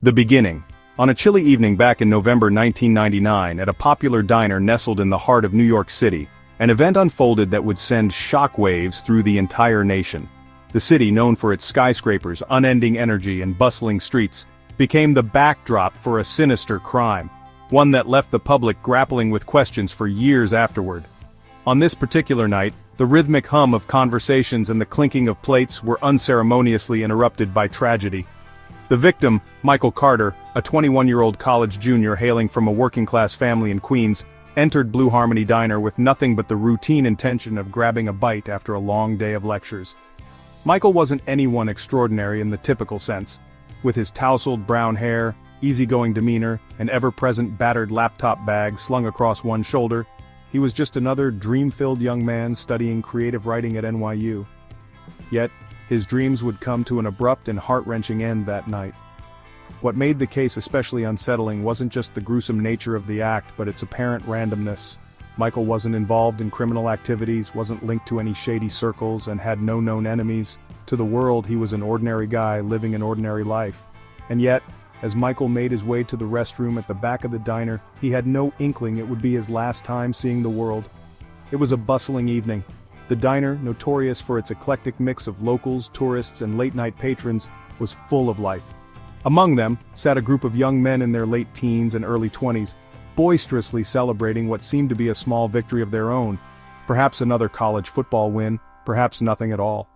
The beginning. On a chilly evening back in November 1999 at a popular diner nestled in the heart of New York City, an event unfolded that would send shockwaves through the entire nation. The city, known for its skyscrapers, unending energy, and bustling streets, became the backdrop for a sinister crime, one that left the public grappling with questions for years afterward. On this particular night, the rhythmic hum of conversations and the clinking of plates were unceremoniously interrupted by tragedy. The victim, Michael Carter, a 21-year-old college junior hailing from a working-class family in Queens, entered Blue Harmony Diner with nothing but the routine intention of grabbing a bite after a long day of lectures. Michael wasn't anyone extraordinary in the typical sense. With his tousled brown hair, easygoing demeanor, and ever-present battered laptop bag slung across one shoulder, he was just another dream-filled young man studying creative writing at NYU. Yet, his dreams would come to an abrupt and heart-wrenching end that night. What made the case especially unsettling wasn't just the gruesome nature of the act but its apparent randomness. Michael wasn't involved in criminal activities, wasn't linked to any shady circles, and had no known enemies. To the world, he was an ordinary guy living an ordinary life. And yet, as Michael made his way to the restroom at the back of the diner, he had no inkling it would be his last time seeing the world. It was a bustling evening. The diner, notorious for its eclectic mix of locals, tourists, and late-night patrons, was full of life. Among them sat a group of young men in their late teens and early 20s, boisterously celebrating what seemed to be a small victory of their own, perhaps another college football win, perhaps nothing at all.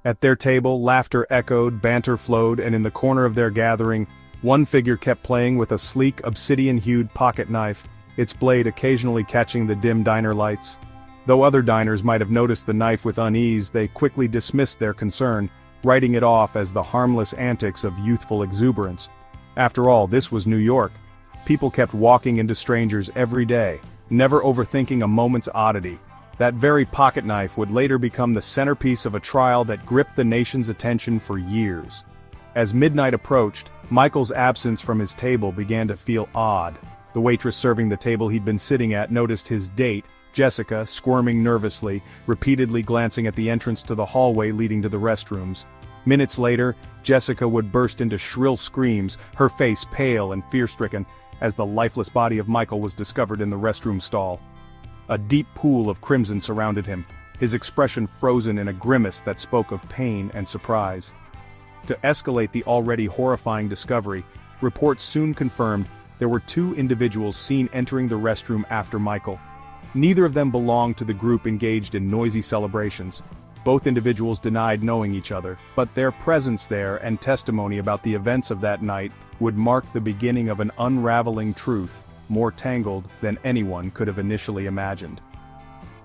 At their table, laughter echoed, banter flowed, and in the corner of their gathering, one figure kept playing with a sleek, obsidian-hued pocket knife, its blade occasionally catching the dim diner lights. Though other diners might have noticed the knife with unease, they quickly dismissed their concern, writing it off as the harmless antics of youthful exuberance. After all, this was New York. People kept walking into strangers every day, never overthinking a moment's oddity. That very pocket knife would later become the centerpiece of a trial that gripped the nation's attention for years. As midnight approached, Michael's absence from his table began to feel odd. The waitress serving the table he'd been sitting at noticed his date, Jessica, squirming nervously, repeatedly glancing at the entrance to the hallway leading to the restrooms. Minutes later, Jessica would burst into shrill screams, her face pale and fear-stricken, as the lifeless body of Michael was discovered in the restroom stall. A deep pool of crimson surrounded him, his expression frozen in a grimace that spoke of pain and surprise. To escalate the already horrifying discovery, reports soon confirmed there were two individuals seen entering the restroom after Michael. Neither of them belonged to the group engaged in noisy celebrations. Both individuals denied knowing each other, but their presence there and testimony about the events of that night would mark the beginning of an unraveling truth, more tangled than anyone could have initially imagined.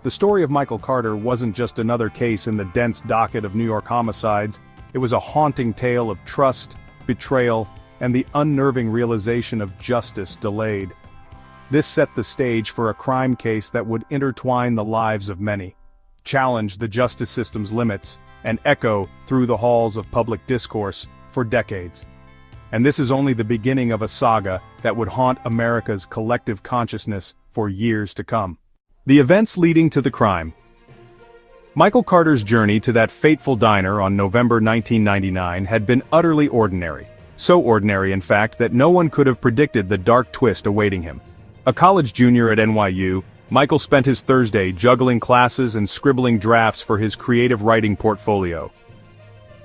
The story of Michael Carter wasn't just another case in the dense docket of New York homicides, it was a haunting tale of trust, betrayal, and the unnerving realization of justice delayed. This set the stage for a crime case that would intertwine the lives of many, challenge the justice system's limits, and echo through the halls of public discourse for decades. And this is only the beginning of a saga that would haunt America's collective consciousness for years to come. The events leading to the crime. Michael Carter's journey to that fateful diner on November 1999 had been utterly ordinary. So ordinary, in fact, that no one could have predicted the dark twist awaiting him. A college junior at NYU, Michael spent his Thursday juggling classes and scribbling drafts for his creative writing portfolio.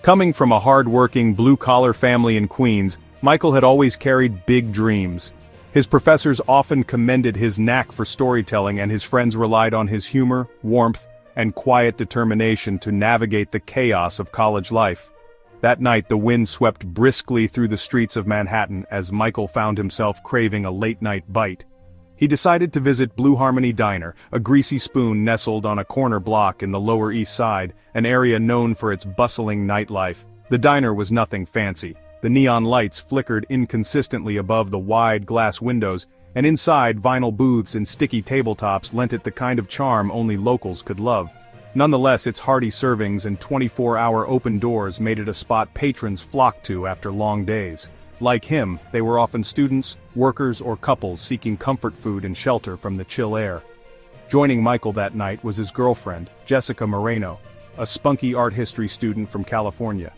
Coming from a hard-working, blue-collar family in Queens, Michael had always carried big dreams. His professors often commended his knack for storytelling, and his friends relied on his humor, warmth, and quiet determination to navigate the chaos of college life. That night the wind swept briskly through the streets of Manhattan as Michael found himself craving a late-night bite. He decided to visit Blue Harmony Diner, a greasy spoon nestled on a corner block in the Lower East Side, an area known for its bustling nightlife. The diner was nothing fancy. The neon lights flickered inconsistently above the wide glass windows, and inside vinyl booths and sticky tabletops lent it the kind of charm only locals could love. Nonetheless, its hearty servings and 24-hour open doors made it a spot patrons flocked to after long days. Like him, they were often students, workers, or couples seeking comfort food and shelter from the chill air. Joining Michael that night was his girlfriend, Jessica Moreno, a spunky art history student from California.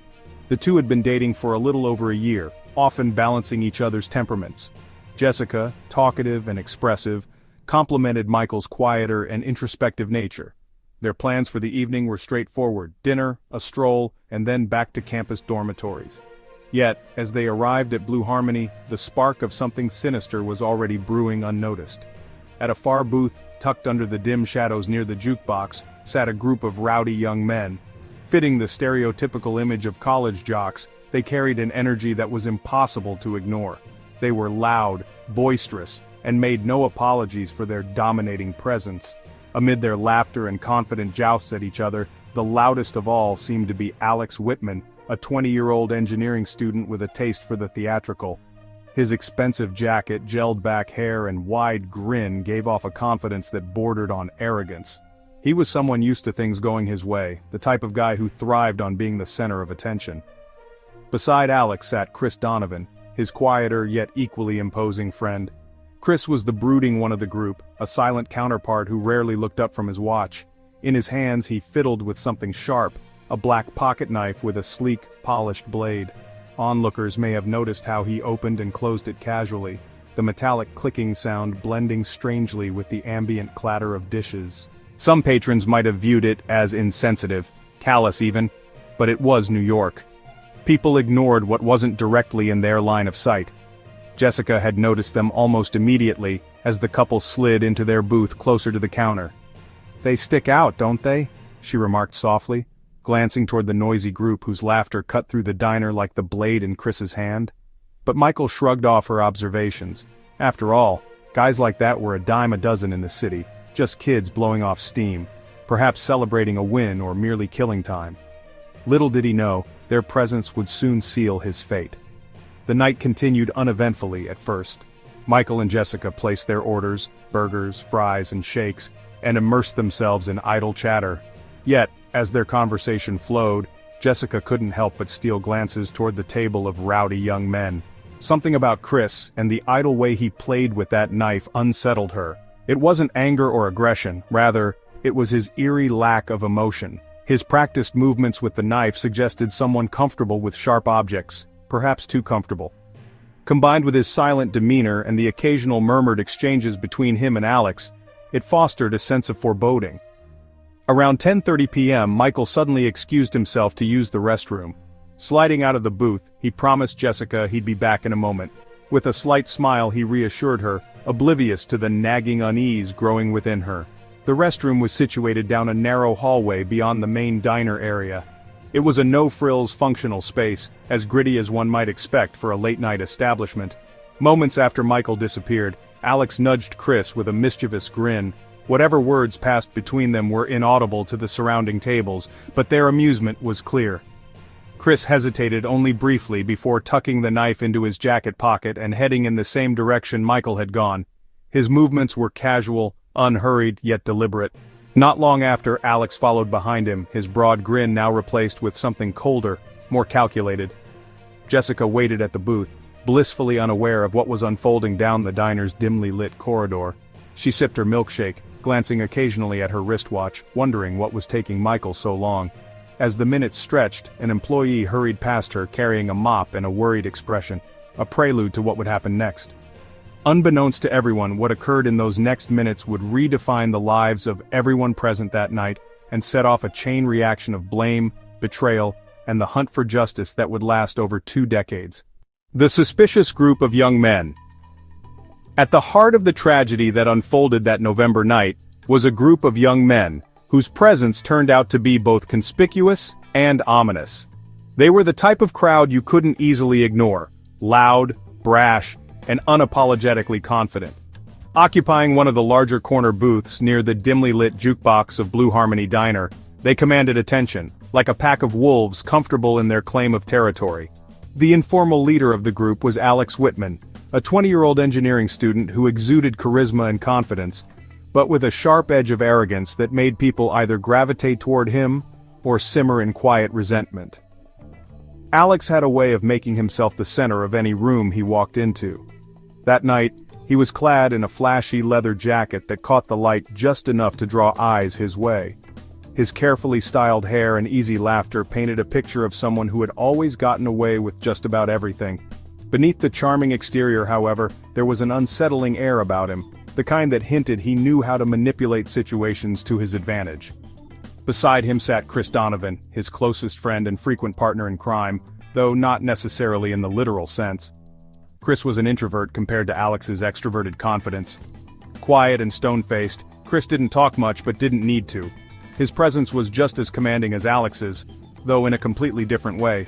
The two had been dating for a little over a year, often balancing each other's temperaments. Jessica, talkative and expressive, complemented Michael's quieter and introspective nature. Their plans for the evening were straightforward: dinner, a stroll, and then back to campus dormitories. Yet, as they arrived at Blue Harmony, the spark of something sinister was already brewing unnoticed. At a far booth, tucked under the dim shadows near the jukebox, sat a group of rowdy young men. Fitting the stereotypical image of college jocks, they carried an energy that was impossible to ignore. They were loud, boisterous, and made no apologies for their dominating presence. Amid their laughter and confident jousts at each other, the loudest of all seemed to be Alex Whitman, a 20-year-old engineering student with a taste for the theatrical. His expensive jacket, gelled-back hair, and wide grin gave off a confidence that bordered on arrogance. He was someone used to things going his way, the type of guy who thrived on being the center of attention. Beside Alex sat Chris Donovan, his quieter yet equally imposing friend. Chris was the brooding one of the group, a silent counterpart who rarely looked up from his watch. In his hands he fiddled with something sharp, a black pocket knife with a sleek, polished blade. Onlookers may have noticed how he opened and closed it casually, the metallic clicking sound blending strangely with the ambient clatter of dishes. Some patrons might have viewed it as insensitive, callous even, but it was New York. People ignored what wasn't directly in their line of sight. Jessica had noticed them almost immediately as the couple slid into their booth closer to the counter. "They stick out, don't they?" she remarked softly, glancing toward the noisy group whose laughter cut through the diner like the blade in Chris's hand. But Michael shrugged off her observations. After all, guys like that were a dime a dozen in the city, just kids blowing off steam, perhaps celebrating a win or merely killing time. Little did he know, their presence would soon seal his fate. The night continued uneventfully at first. Michael and Jessica placed their orders, burgers, fries, and shakes, and immersed themselves in idle chatter. Yet, as their conversation flowed, Jessica couldn't help but steal glances toward the table of rowdy young men. Something about Chris and the idle way he played with that knife unsettled her. It wasn't anger or aggression, rather, it was his eerie lack of emotion. His practiced movements with the knife suggested someone comfortable with sharp objects, perhaps too comfortable. Combined with his silent demeanor and the occasional murmured exchanges between him and Alex, it fostered a sense of foreboding. Around 10:30 p.m., Michael suddenly excused himself to use the restroom. Sliding out of the booth, he promised Jessica he'd be back in a moment. With a slight smile he reassured her, oblivious to the nagging unease growing within her. The restroom was situated down a narrow hallway beyond the main diner area. It was a no-frills functional space, as gritty as one might expect for a late-night establishment. Moments after Michael disappeared, Alex nudged Chris with a mischievous grin. Whatever words passed between them were inaudible to the surrounding tables, but their amusement was clear. Chris hesitated only briefly before tucking the knife into his jacket pocket and heading in the same direction Michael had gone. His movements were casual, unhurried, yet deliberate. Not long after, Alex followed behind him, his broad grin now replaced with something colder, more calculated. Jessica waited at the booth, blissfully unaware of what was unfolding down the diner's dimly lit corridor. She sipped her milkshake, glancing occasionally at her wristwatch, wondering what was taking Michael so long. As the minutes stretched, an employee hurried past her carrying a mop and a worried expression, a prelude to what would happen next. Unbeknownst to everyone, what occurred in those next minutes would redefine the lives of everyone present that night and set off a chain reaction of blame, betrayal, and the hunt for justice that would last over 2 decades. The suspicious group of young men. At the heart of the tragedy that unfolded that November night was a group of young men whose presence turned out to be both conspicuous and ominous. They were the type of crowd you couldn't easily ignore, loud, brash, and unapologetically confident. Occupying one of the larger corner booths near the dimly lit jukebox of Blue Harmony Diner, they commanded attention, like a pack of wolves comfortable in their claim of territory. The informal leader of the group was Alex Whitman, a 20-year-old engineering student who exuded charisma and confidence, but with a sharp edge of arrogance that made people either gravitate toward him or simmer in quiet resentment. Alex had a way of making himself the center of any room he walked into. That night, he was clad in a flashy leather jacket that caught the light just enough to draw eyes his way. His carefully styled hair and easy laughter painted a picture of someone who had always gotten away with just about everything. Beneath the charming exterior, however, there was an unsettling air about him, the kind that hinted he knew how to manipulate situations to his advantage. Beside him sat Chris Donovan, his closest friend and frequent partner in crime, though not necessarily in the literal sense. Chris was an introvert compared to Alex's extroverted confidence. Quiet and stone-faced, Chris didn't talk much but didn't need to. His presence was just as commanding as Alex's, though in a completely different way.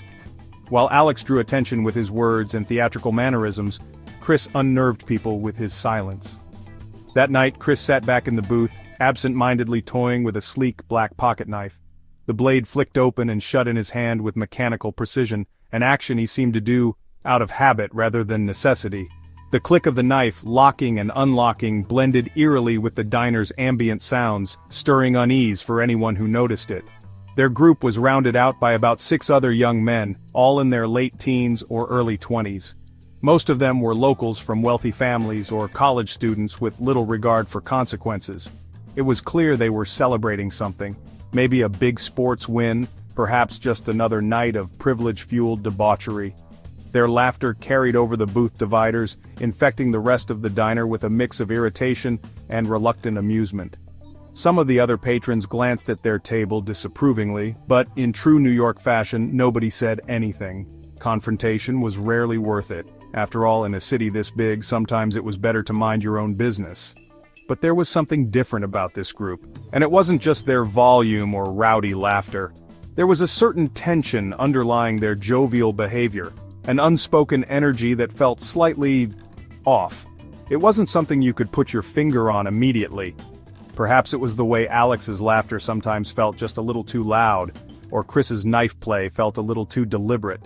While Alex drew attention with his words and theatrical mannerisms, Chris unnerved people with his silence. That night, Chris sat back in the booth, absent-mindedly toying with a sleek black pocket knife. The blade flicked open and shut in his hand with mechanical precision, an action he seemed to do out of habit rather than necessity. The click of the knife, locking and unlocking, blended eerily with the diner's ambient sounds, stirring unease for anyone who noticed it. Their group was rounded out by about 6 other young men, all in their late teens or early 20s. Most of them were locals from wealthy families or college students with little regard for consequences. It was clear they were celebrating something, maybe a big sports win, perhaps just another night of privilege-fueled debauchery. Their laughter carried over the booth dividers, infecting the rest of the diner with a mix of irritation and reluctant amusement. Some of the other patrons glanced at their table disapprovingly, but in true New York fashion, nobody said anything. Confrontation was rarely worth it. After all, in a city this big, sometimes it was better to mind your own business. But there was something different about this group, and it wasn't just their volume or rowdy laughter. There was a certain tension underlying their jovial behavior, an unspoken energy that felt slightly off. It wasn't something you could put your finger on immediately. Perhaps it was the way Alex's laughter sometimes felt just a little too loud, or Chris's knife play felt a little too deliberate.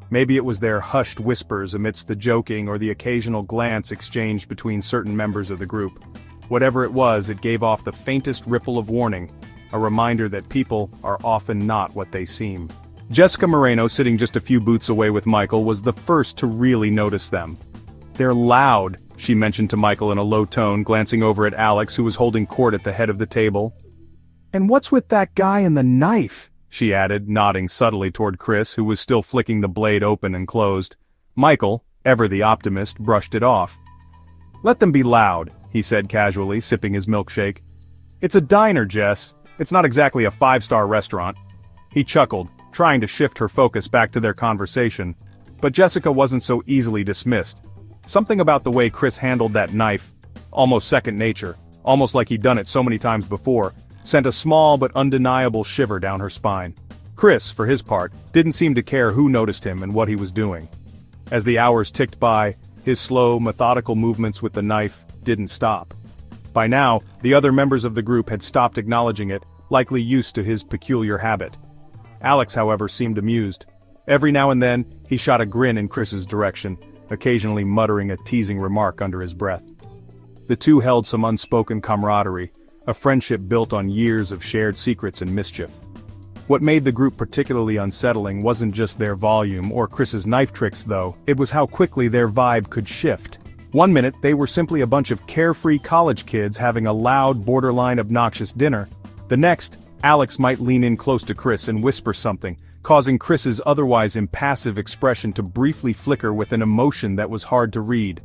Maybe it was their hushed whispers amidst the joking or the occasional glance exchanged between certain members of the group. Whatever it was, it gave off the faintest ripple of warning, a reminder that people are often not what they seem. Jessica Moreno, sitting just a few booths away with Michael, was the first to really notice them. "They're loud," she mentioned to Michael in a low tone, glancing over at Alex, who was holding court at the head of the table. "And what's with that guy and the knife?" she added, nodding subtly toward Chris, who was still flicking the blade open and closed. Michael, ever the optimist, brushed it off. "Let them be loud," he said casually, sipping his milkshake. "It's a diner, Jess. It's not exactly a 5-star restaurant." He chuckled, trying to shift her focus back to their conversation. But Jessica wasn't so easily dismissed. Something about the way Chris handled that knife, almost second nature, almost like he'd done it so many times before, sent a small but undeniable shiver down her spine. Chris, for his part, didn't seem to care who noticed him and what he was doing. As the hours ticked by, his slow, methodical movements with the knife didn't stop. By now, the other members of the group had stopped acknowledging it, likely used to his peculiar habit. Alex, however, seemed amused. Every now and then, he shot a grin in Chris's direction, occasionally muttering a teasing remark under his breath. The two held some unspoken camaraderie, a friendship built on years of shared secrets and mischief. What made the group particularly unsettling wasn't just their volume or Chris's knife tricks though, it was how quickly their vibe could shift. One minute they were simply a bunch of carefree college kids having a loud, borderline obnoxious dinner. The next, Alex might lean in close to Chris and whisper something, causing Chris's otherwise impassive expression to briefly flicker with an emotion that was hard to read.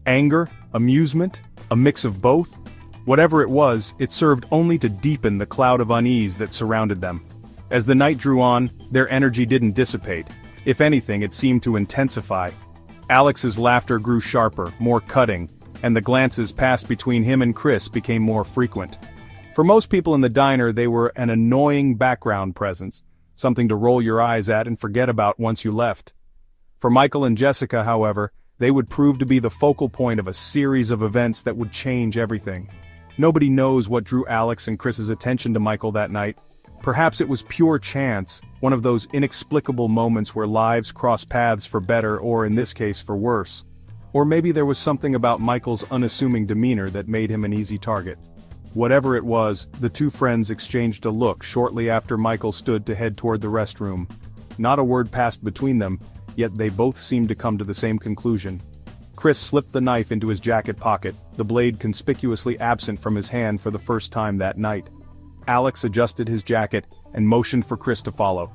Anger? Amusement? A mix of both? Whatever it was, it served only to deepen the cloud of unease that surrounded them. As the night drew on, their energy didn't dissipate. If anything, it seemed to intensify. Alex's laughter grew sharper, more cutting, and the glances passed between him and Chris became more frequent. For most people in the diner, they were an annoying background presence, something to roll your eyes at and forget about once you left. For Michael and Jessica, however, they would prove to be the focal point of a series of events that would change everything. Nobody knows what drew Alex and Chris's attention to Michael that night. Perhaps it was pure chance, one of those inexplicable moments where lives cross paths for better or in this case for worse. Or maybe there was something about Michael's unassuming demeanor that made him an easy target. Whatever it was, the two friends exchanged a look shortly after Michael stood to head toward the restroom. Not a word passed between them, yet they both seemed to come to the same conclusion. Chris slipped the knife into his jacket pocket, the blade conspicuously absent from his hand for the first time that night. Alex adjusted his jacket and motioned for Chris to follow.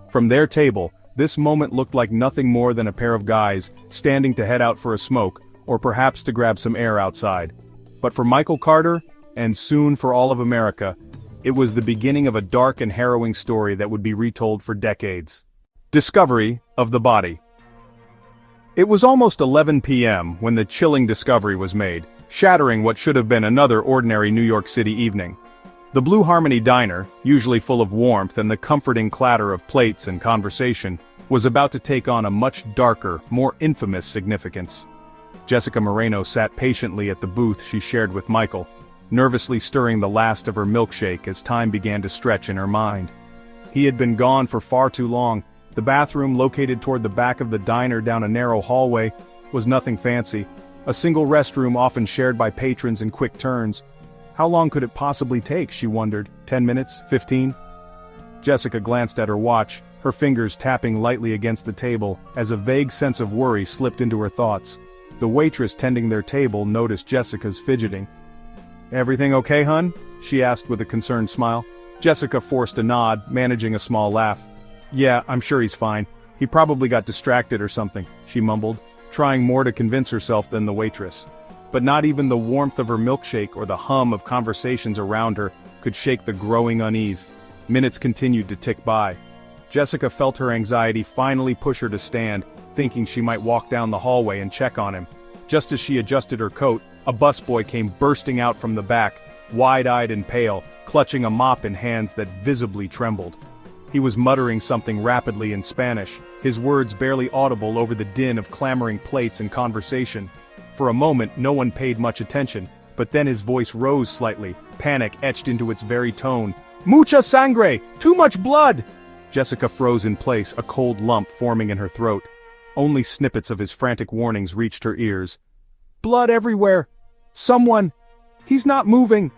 From their table, This moment looked like nothing more than a pair of guys standing to head out for a smoke, or perhaps to grab some air outside. But for Michael Carter, and soon for all of America, it was the beginning of a dark and harrowing story that would be retold for decades. Discovery of the body. It was almost 11 p.m. when the chilling discovery was made, shattering what should have been another ordinary New York City evening. The Blue Harmony Diner, usually full of warmth and the comforting clatter of plates and conversation, was about to take on a much darker, more infamous significance. Jessica Moreno sat patiently at the booth she shared with Michael, nervously stirring the last of her milkshake as time began to stretch in her mind. He had been gone for far too long. The bathroom, located toward the back of the diner down a narrow hallway, was nothing fancy. A single restroom often shared by patrons in quick turns. How long could it possibly take, she wondered? 10 minutes? 15? Jessica glanced at her watch, her fingers tapping lightly against the table, as a vague sense of worry slipped into her thoughts. The waitress tending their table noticed Jessica's fidgeting. "Everything okay, hun?" she asked with a concerned smile. Jessica forced a nod, managing a small laugh. "Yeah, I'm sure he's fine. He probably got distracted or something," she mumbled, trying more to convince herself than the waitress. But not even the warmth of her milkshake or the hum of conversations around her could shake the growing unease. Minutes continued to tick by. Jessica felt her anxiety finally push her to stand, thinking she might walk down the hallway and check on him. Just as she adjusted her coat, a busboy came bursting out from the back, wide-eyed and pale, clutching a mop in hands that visibly trembled. He was muttering something rapidly in Spanish, his words barely audible over the din of clamoring plates and conversation. For a moment no one paid much attention, but then his voice rose slightly, panic etched into its very tone. "Mucha sangre! Too much blood!" Jessica froze in place, a cold lump forming in her throat. Only snippets of his frantic warnings reached her ears. "Blood everywhere! Someone! He's not moving!"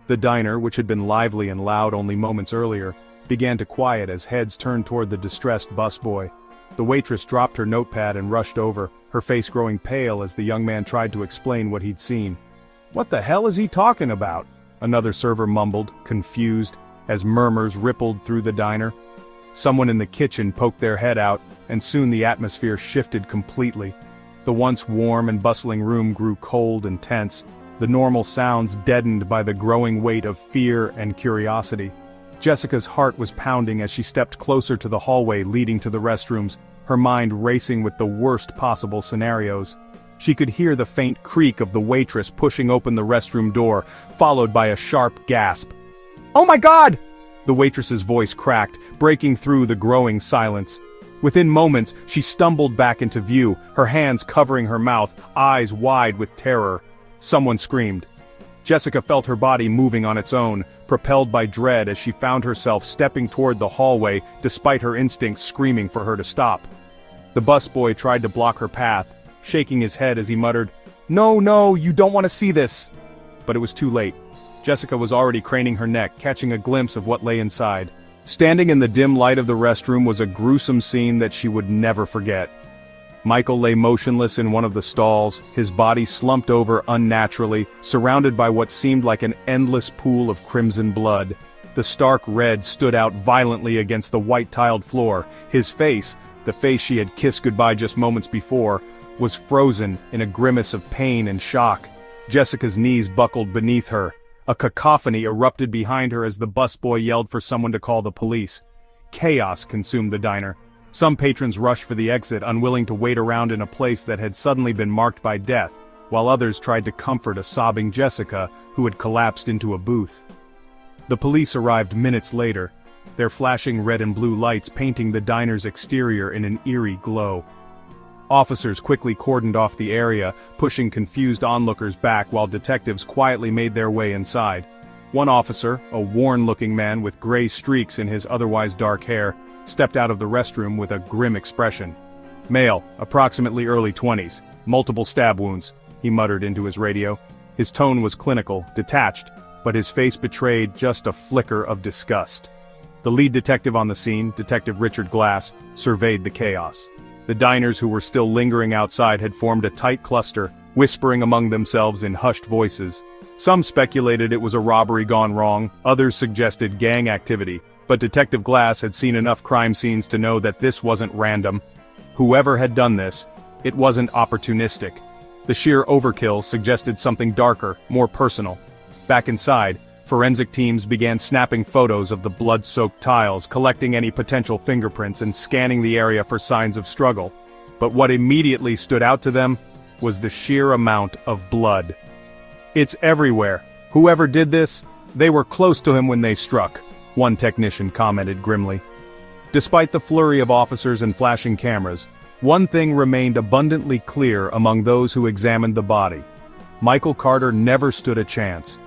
The diner, which had been lively and loud only moments earlier, began to quiet as heads turned toward the distressed busboy. The waitress dropped her notepad and rushed over, her face growing pale as the young man tried to explain what he'd seen. "What the hell is he talking about?" another server mumbled, confused, as murmurs rippled through the diner. Someone in the kitchen poked their head out, and soon the atmosphere shifted completely. The once warm and bustling room grew cold and tense, the normal sounds deadened by the growing weight of fear and curiosity. Jessica's heart was pounding as she stepped closer to the hallway leading to the restrooms, her mind racing with the worst possible scenarios. She could hear the faint creak of the waitress pushing open the restroom door, followed by a sharp gasp. "Oh my God!" The waitress's voice cracked, breaking through the growing silence. Within moments, she stumbled back into view, her hands covering her mouth, eyes wide with terror. Someone screamed. Jessica felt her body moving on its own, propelled by dread as she found herself stepping toward the hallway despite her instincts screaming for her to stop. The busboy tried to block her path, shaking his head as he muttered, "No, no, you don't want to see this!" But it was too late. Jessica was already craning her neck, catching a glimpse of what lay inside. Standing in the dim light of the restroom was a gruesome scene that she would never forget. Michael lay motionless in one of the stalls, his body slumped over unnaturally, surrounded by what seemed like an endless pool of crimson blood. The stark red stood out violently against the white-tiled floor. His face, the face she had kissed goodbye just moments before, was frozen in a grimace of pain and shock. Jessica's knees buckled beneath her. A cacophony erupted behind her as the busboy yelled for someone to call the police. Chaos consumed the diner. Some patrons rushed for the exit, unwilling to wait around in a place that had suddenly been marked by death, while others tried to comfort a sobbing Jessica who had collapsed into a booth. The police arrived minutes later, their flashing red and blue lights painting the diner's exterior in an eerie glow. Officers quickly cordoned off the area, pushing confused onlookers back while detectives quietly made their way inside. One officer, a worn-looking man with gray streaks in his otherwise dark hair, stepped out of the restroom with a grim expression. "Male, approximately early 20s, multiple stab wounds," he muttered into his radio. His tone was clinical, detached, but his face betrayed just a flicker of disgust. The lead detective on the scene, Detective Richard Glass, surveyed the chaos. The diners who were still lingering outside had formed a tight cluster, whispering among themselves in hushed voices. Some speculated it was a robbery gone wrong, others suggested gang activity, But Detective Glass had seen enough crime scenes to know that this wasn't random. Whoever had done this, it wasn't opportunistic. The sheer overkill suggested something darker, more personal. Back inside, forensic teams began snapping photos of the blood-soaked tiles, collecting any potential fingerprints and scanning the area for signs of struggle. But what immediately stood out to them was the sheer amount of blood. "It's everywhere. Whoever did this, they were close to him when they struck," one technician commented grimly. Despite the flurry of officers and flashing cameras, one thing remained abundantly clear among those who examined the body. Michael Carter never stood a chance.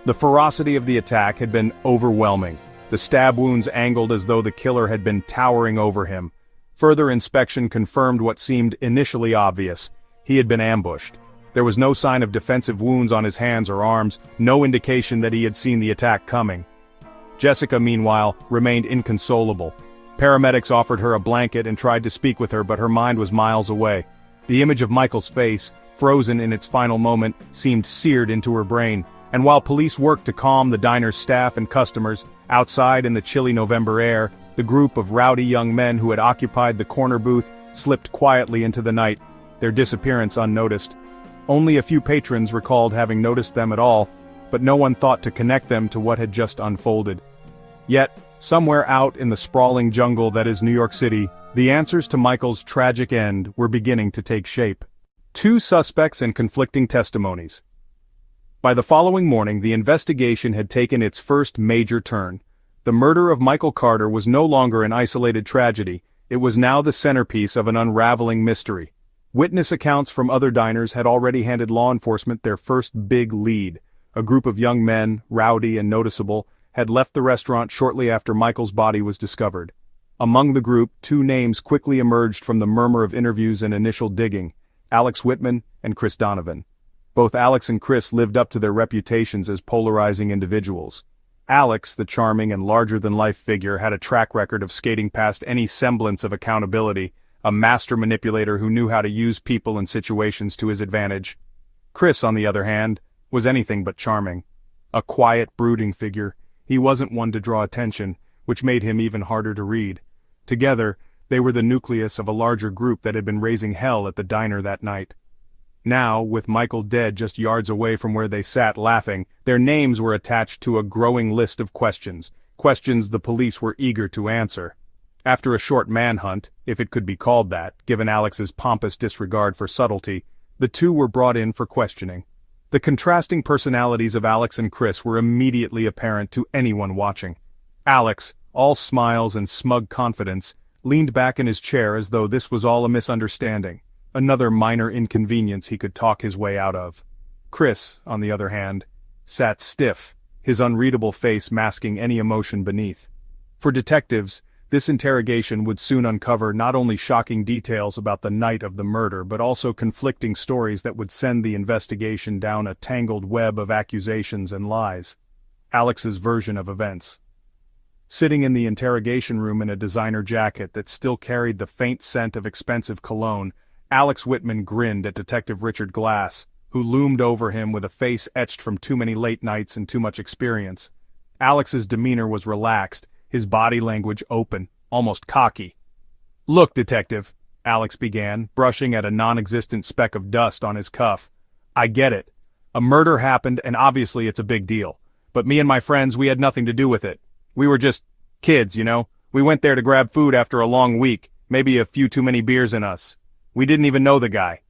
The ferocity of the attack had been overwhelming, the stab wounds angled as though the killer had been towering over him. Further inspection confirmed what seemed initially obvious: he had been ambushed. There was no sign of defensive wounds on his hands or arms, no indication that he had seen the attack coming. Jessica, meanwhile, remained inconsolable. Paramedics offered her a blanket and tried to speak with her, but her mind was miles away. The image of Michael's face, frozen in its final moment, seemed seared into her brain. And while police worked to calm the diner's staff and customers, outside in the chilly November air, the group of rowdy young men who had occupied the corner booth slipped quietly into the night, their disappearance unnoticed. Only a few patrons recalled having noticed them at all, but no one thought to connect them to what had just unfolded. Yet, somewhere out in the sprawling jungle that is New York City, the answers to Michael's tragic end were beginning to take shape. 2 suspects and conflicting testimonies. By the following morning, the investigation had taken its first major turn. The murder of Michael Carter was no longer an isolated tragedy, it was now the centerpiece of an unraveling mystery. Witness accounts from other diners had already handed law enforcement their first big lead. A group of young men, rowdy and noticeable, had left the restaurant shortly after Michael's body was discovered. Among the group, 2 names quickly emerged from the murmur of interviews and initial digging: Alex Whitman and Chris Donovan. Both Alex and Chris lived up to their reputations as polarizing individuals. Alex, the charming and larger-than-life figure, had a track record of skating past any semblance of accountability, a master manipulator who knew how to use people and situations to his advantage. Chris, on the other hand, was anything but charming. A quiet, brooding figure, he wasn't one to draw attention, which made him even harder to read. Together, they were the nucleus of a larger group that had been raising hell at the diner that night. Now, with Michael dead just yards away from where they sat laughing, their names were attached to a growing list of questions the police were eager to answer. After a short manhunt, if it could be called that, given Alex's pompous disregard for subtlety, the 2 were brought in for questioning. The contrasting personalities of Alex and Chris were immediately apparent to anyone watching. Alex, all smiles and smug confidence, leaned back in his chair as though this was all a misunderstanding, another minor inconvenience he could talk his way out of. Chris, on the other hand, sat stiff, his unreadable face masking any emotion beneath. For detectives, this interrogation would soon uncover not only shocking details about the night of the murder but also conflicting stories that would send the investigation down a tangled web of accusations and lies. Alex's version of events. Sitting in the interrogation room in a designer jacket that still carried the faint scent of expensive cologne, Alex Whitman grinned at Detective Richard Glass, who loomed over him with a face etched from too many late nights and too much experience. Alex's demeanor was relaxed, his body language open, almost cocky. "Look, Detective," Alex began, brushing at a non-existent speck of dust on his cuff. "I get it. A murder happened and obviously it's a big deal. But me and my friends, we had nothing to do with it. We were just kids, you know? We went there to grab food after a long week, maybe a few too many beers in us. We didn't even know the guy."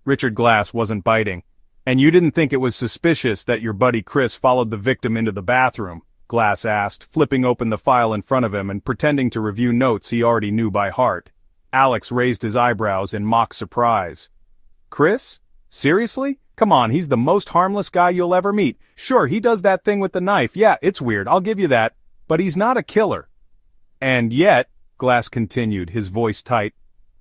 Richard Glass wasn't biting. "And you didn't think it was suspicious that your buddy Chris followed the victim into the bathroom?" Glass asked, flipping open the file in front of him and pretending to review notes he already knew by heart. Alex raised his eyebrows in mock surprise. "Chris? Seriously? Come on, he's the most harmless guy you'll ever meet. Sure, he does that thing with the knife, yeah, it's weird, I'll give you that. But he's not a killer." "And yet," Glass continued, his voice tight,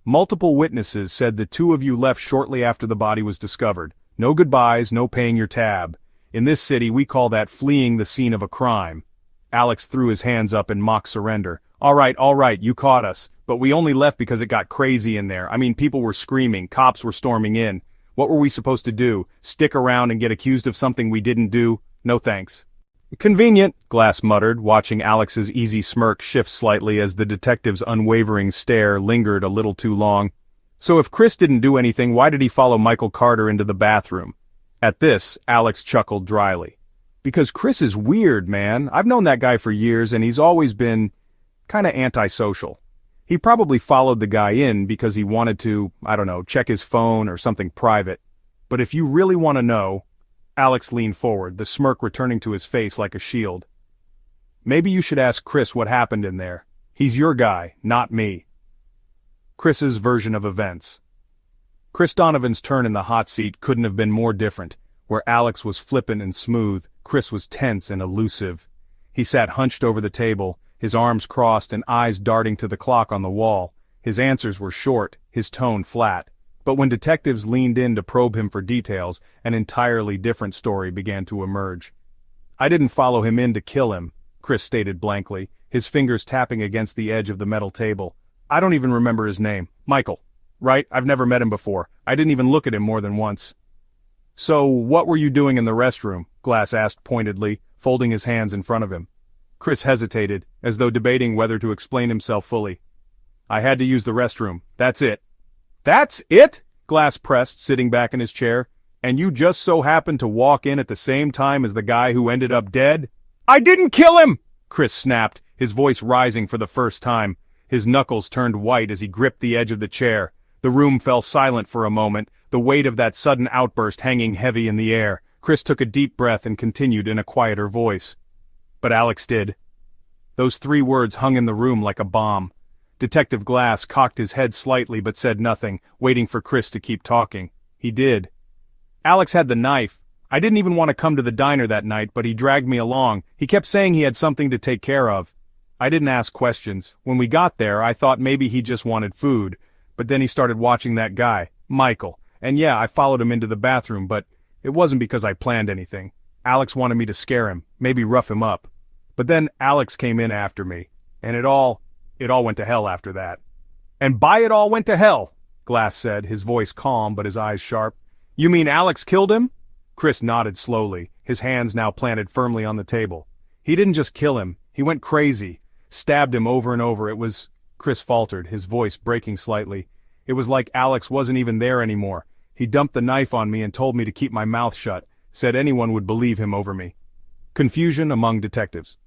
"multiple witnesses said the 2 of you left shortly after the body was discovered. No goodbyes, no paying your tab. In this city we call that fleeing the scene of a crime." Alex threw his hands up in mock surrender. All right, you caught us. But we only left because it got crazy in there. I mean, people were screaming, cops were storming in. What were we supposed to do? Stick around and get accused of something we didn't do? No thanks." "Convenient," Glass muttered, watching Alex's easy smirk shift slightly as the detective's unwavering stare lingered a little too long. So if Chris didn't do anything, why did he follow Michael Carter into the bathroom? At this, Alex chuckled dryly. Because Chris is weird, man. I've known that guy for years and he's always been kinda antisocial. He probably followed the guy in because he wanted to, I don't know, check his phone or something private. But if you really want to know, Alex leaned forward, the smirk returning to his face like a shield. Maybe you should ask Chris what happened in there. He's your guy, not me. Chris's version of events. Chris Donovan's turn in the hot seat couldn't have been more different. Where Alex was flippant and smooth, Chris was tense and elusive. He sat hunched over the table, his arms crossed and eyes darting to the clock on the wall. His answers were short, his tone flat. But when detectives leaned in to probe him for details, an entirely different story began to emerge. I didn't follow him in to kill him, Chris stated blankly, his fingers tapping against the edge of the metal table. I don't even remember his name. Michael. Right? I've never met him before. I didn't even look at him more than once. So, what were you doing in the restroom? Glass asked pointedly, folding his hands in front of him. Chris hesitated, as though debating whether to explain himself fully. I had to use the restroom. That's it. That's it? Glass pressed, sitting back in his chair. And you just so happened to walk in at the same time as the guy who ended up dead? I didn't kill him! Chris snapped, his voice rising for the first time. His knuckles turned white as he gripped the edge of the chair. The room fell silent for a moment, the weight of that sudden outburst hanging heavy in the air. Chris took a deep breath and continued in a quieter voice. But Alex did. Those 3 words hung in the room like a bomb. Detective Glass cocked his head slightly but said nothing, waiting for Chris to keep talking. He did. Alex had the knife. I didn't even want to come to the diner that night, but he dragged me along. He kept saying he had something to take care of. I didn't ask questions. When we got there, I thought maybe he just wanted food. But then he started watching that guy, Michael. And yeah, I followed him into the bathroom, but it wasn't because I planned anything. Alex wanted me to scare him, maybe rough him up. But then Alex came in after me, and it all went to hell after that. And by it all went to hell, Glass said, his voice calm but his eyes sharp. You mean Alex killed him? Chris nodded slowly, his hands now planted firmly on the table. He didn't just kill him, he went crazy, stabbed him over and over. It was, Chris faltered, his voice breaking slightly. It was like Alex wasn't even there anymore. He dumped the knife on me and told me to keep my mouth shut, said anyone would believe him over me. Confusion among detectives.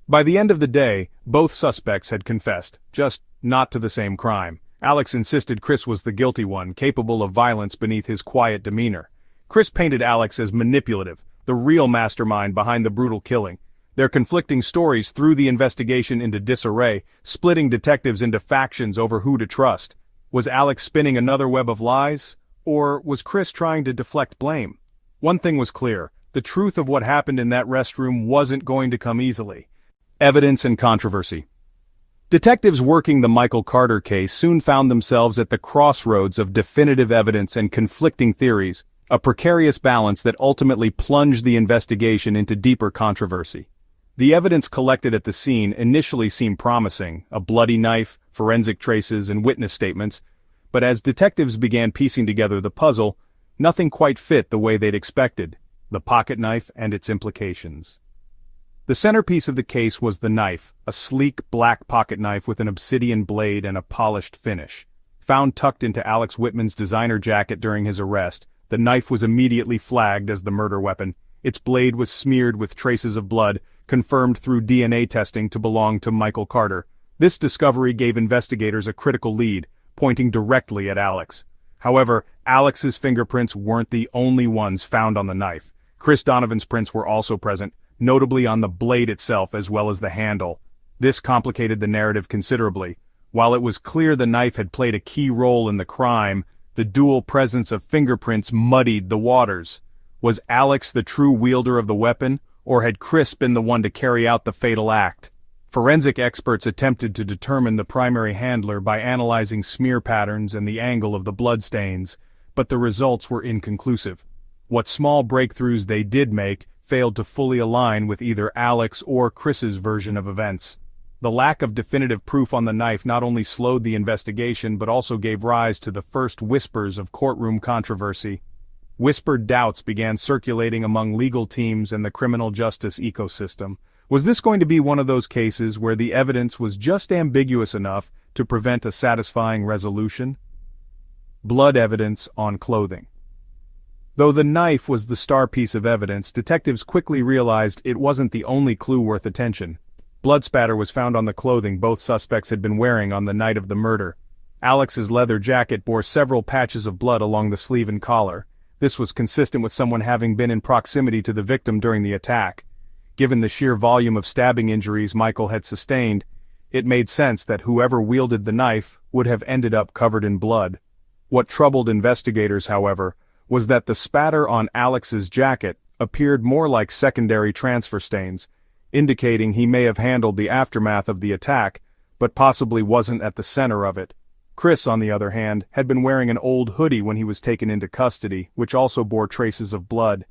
By the end of the day, both suspects had confessed, just not to the same crime. Alex insisted Chris was the guilty one, capable of violence beneath his quiet demeanor. Chris painted Alex as manipulative, the real mastermind behind the brutal killing. Their conflicting stories threw the investigation into disarray, splitting detectives into factions over who to trust. Was Alex spinning another web of lies? Or was Chris trying to deflect blame? One thing was clear, the truth of what happened in that restroom wasn't going to come easily. Evidence and controversy. Detectives working the Michael Carter case soon found themselves at the crossroads of definitive evidence and conflicting theories, a precarious balance that ultimately plunged the investigation into deeper controversy. The evidence collected at the scene initially seemed promising, a bloody knife, forensic traces, and witness statements, but as detectives began piecing together the puzzle, nothing quite fit the way they'd expected, the pocket knife and its implications. The centerpiece of the case was the knife, a sleek black pocket knife with an obsidian blade and a polished finish. Found tucked into Alex Whitman's designer jacket during his arrest, the knife was immediately flagged as the murder weapon. Its blade was smeared with traces of blood, confirmed through DNA testing to belong to Michael Carter. This discovery gave investigators a critical lead, pointing directly at Alex. However, Alex's fingerprints weren't the only ones found on the knife. Chris Donovan's prints were also present, notably on the blade itself as well as the handle. This complicated the narrative considerably. While it was clear the knife had played a key role in the crime, the dual presence of fingerprints muddied the waters. Was Alex the true wielder of the weapon, or had Chris been the one to carry out the fatal act? Forensic experts attempted to determine the primary handler by analyzing smear patterns and the angle of the bloodstains, but the results were inconclusive. What small breakthroughs they did make failed to fully align with either Alex or Chris's version of events. The lack of definitive proof on the knife not only slowed the investigation but also gave rise to the first whispers of courtroom controversy. Whispered doubts began circulating among legal teams and the criminal justice ecosystem. Was this going to be one of those cases where the evidence was just ambiguous enough to prevent a satisfying resolution? Blood evidence on clothing. Though the knife was the star piece of evidence, detectives quickly realized it wasn't the only clue worth attention. Blood spatter was found on the clothing both suspects had been wearing on the night of the murder. Alex's leather jacket bore several patches of blood along the sleeve and collar. This was consistent with someone having been in proximity to the victim during the attack. Given the sheer volume of stabbing injuries Michael had sustained, it made sense that whoever wielded the knife would have ended up covered in blood. What troubled investigators, however, was that the spatter on Alex's jacket appeared more like secondary transfer stains, indicating he may have handled the aftermath of the attack, but possibly wasn't at the center of it. Chris, on the other hand, had been wearing an old hoodie when he was taken into custody, which also bore traces of blood.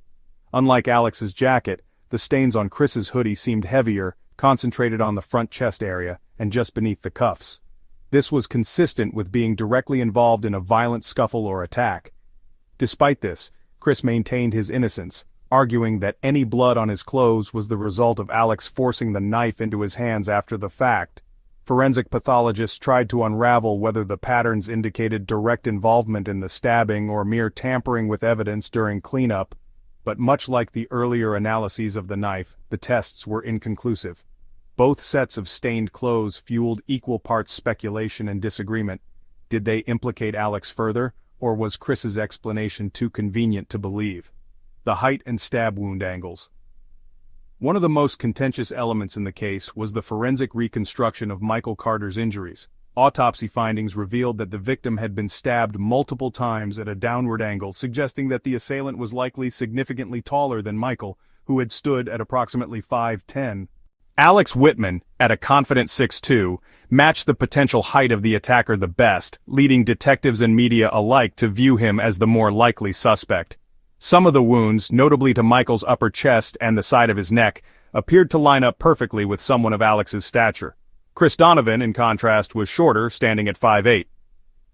Unlike Alex's jacket, the stains on Chris's hoodie seemed heavier, concentrated on the front chest area, and just beneath the cuffs. This was consistent with being directly involved in a violent scuffle or attack. Despite this, Chris maintained his innocence, arguing that any blood on his clothes was the result of Alex forcing the knife into his hands after the fact. Forensic pathologists tried to unravel whether the patterns indicated direct involvement in the stabbing or mere tampering with evidence during cleanup, but much like the earlier analyses of the knife, the tests were inconclusive. Both sets of stained clothes fueled equal parts speculation and disagreement. Did they implicate Alex further, or was Chris's explanation too convenient to believe? The height and stab wound angles. One of the most contentious elements in the case was the forensic reconstruction of Michael Carter's injuries. Autopsy findings revealed that the victim had been stabbed multiple times at a downward angle, suggesting that the assailant was likely significantly taller than Michael, who had stood at approximately 5'10". Alex Whitman, at a confident 6'2", matched the potential height of the attacker the best, leading detectives and media alike to view him as the more likely suspect. Some of the wounds, notably to Michael's upper chest and the side of his neck, appeared to line up perfectly with someone of Alex's stature. Chris Donovan, in contrast, was shorter, standing at 5'8".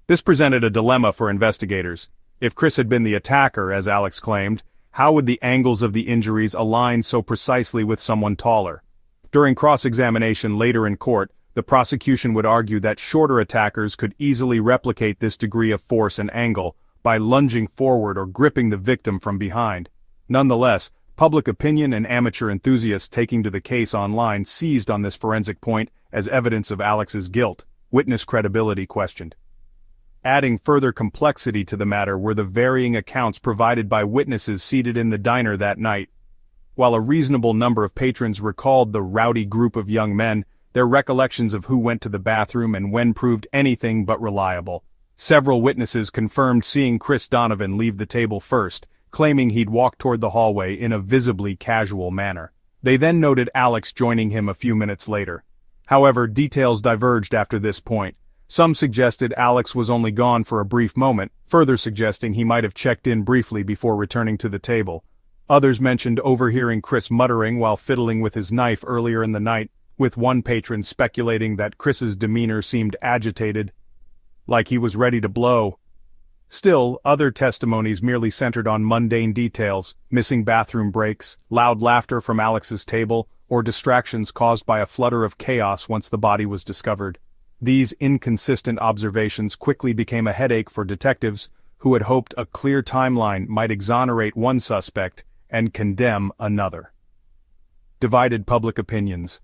This presented a dilemma for investigators. If Chris had been the attacker, as Alex claimed, how would the angles of the injuries align so precisely with someone taller? During cross-examination later in court, the prosecution would argue that shorter attackers could easily replicate this degree of force and angle by lunging forward or gripping the victim from behind. Nonetheless, public opinion and amateur enthusiasts taking to the case online seized on this forensic point as evidence of Alex's guilt. Witness credibility questioned. Adding further complexity to the matter were the varying accounts provided by witnesses seated in the diner that night. While a reasonable number of patrons recalled the rowdy group of young men, their recollections of who went to the bathroom and when proved anything but reliable. Several witnesses confirmed seeing Chris Donovan leave the table first, claiming he'd walked toward the hallway in a visibly casual manner. They then noted Alex joining him a few minutes later. However, details diverged after this point. Some suggested Alex was only gone for a brief moment, further suggesting he might have checked in briefly before returning to the table. Others mentioned overhearing Chris muttering while fiddling with his knife earlier in the night, with one patron speculating that Chris's demeanor seemed agitated, like he was ready to blow. Still, other testimonies merely centered on mundane details, missing bathroom breaks, loud laughter from Alex's table, or distractions caused by a flutter of chaos once the body was discovered. These inconsistent observations quickly became a headache for detectives, who had hoped a clear timeline might exonerate one suspect and condemn another. Divided public opinions.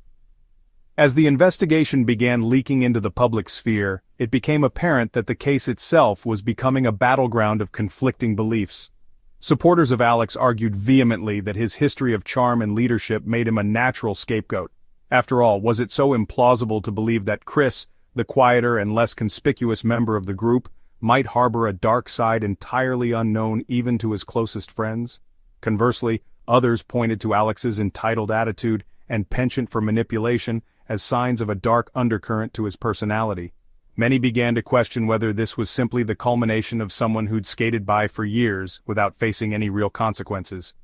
As the investigation began leaking into the public sphere, it became apparent that the case itself was becoming a battleground of conflicting beliefs. Supporters of Alex argued vehemently that his history of charm and leadership made him a natural scapegoat. After all, was it so implausible to believe that Chris, the quieter and less conspicuous member of the group, might harbor a dark side entirely unknown even to his closest friends? Conversely, others pointed to Alex's entitled attitude and penchant for manipulation as signs of a dark undercurrent to his personality. Many began to question whether this was simply the culmination of someone who'd skated by for years without facing any real consequences.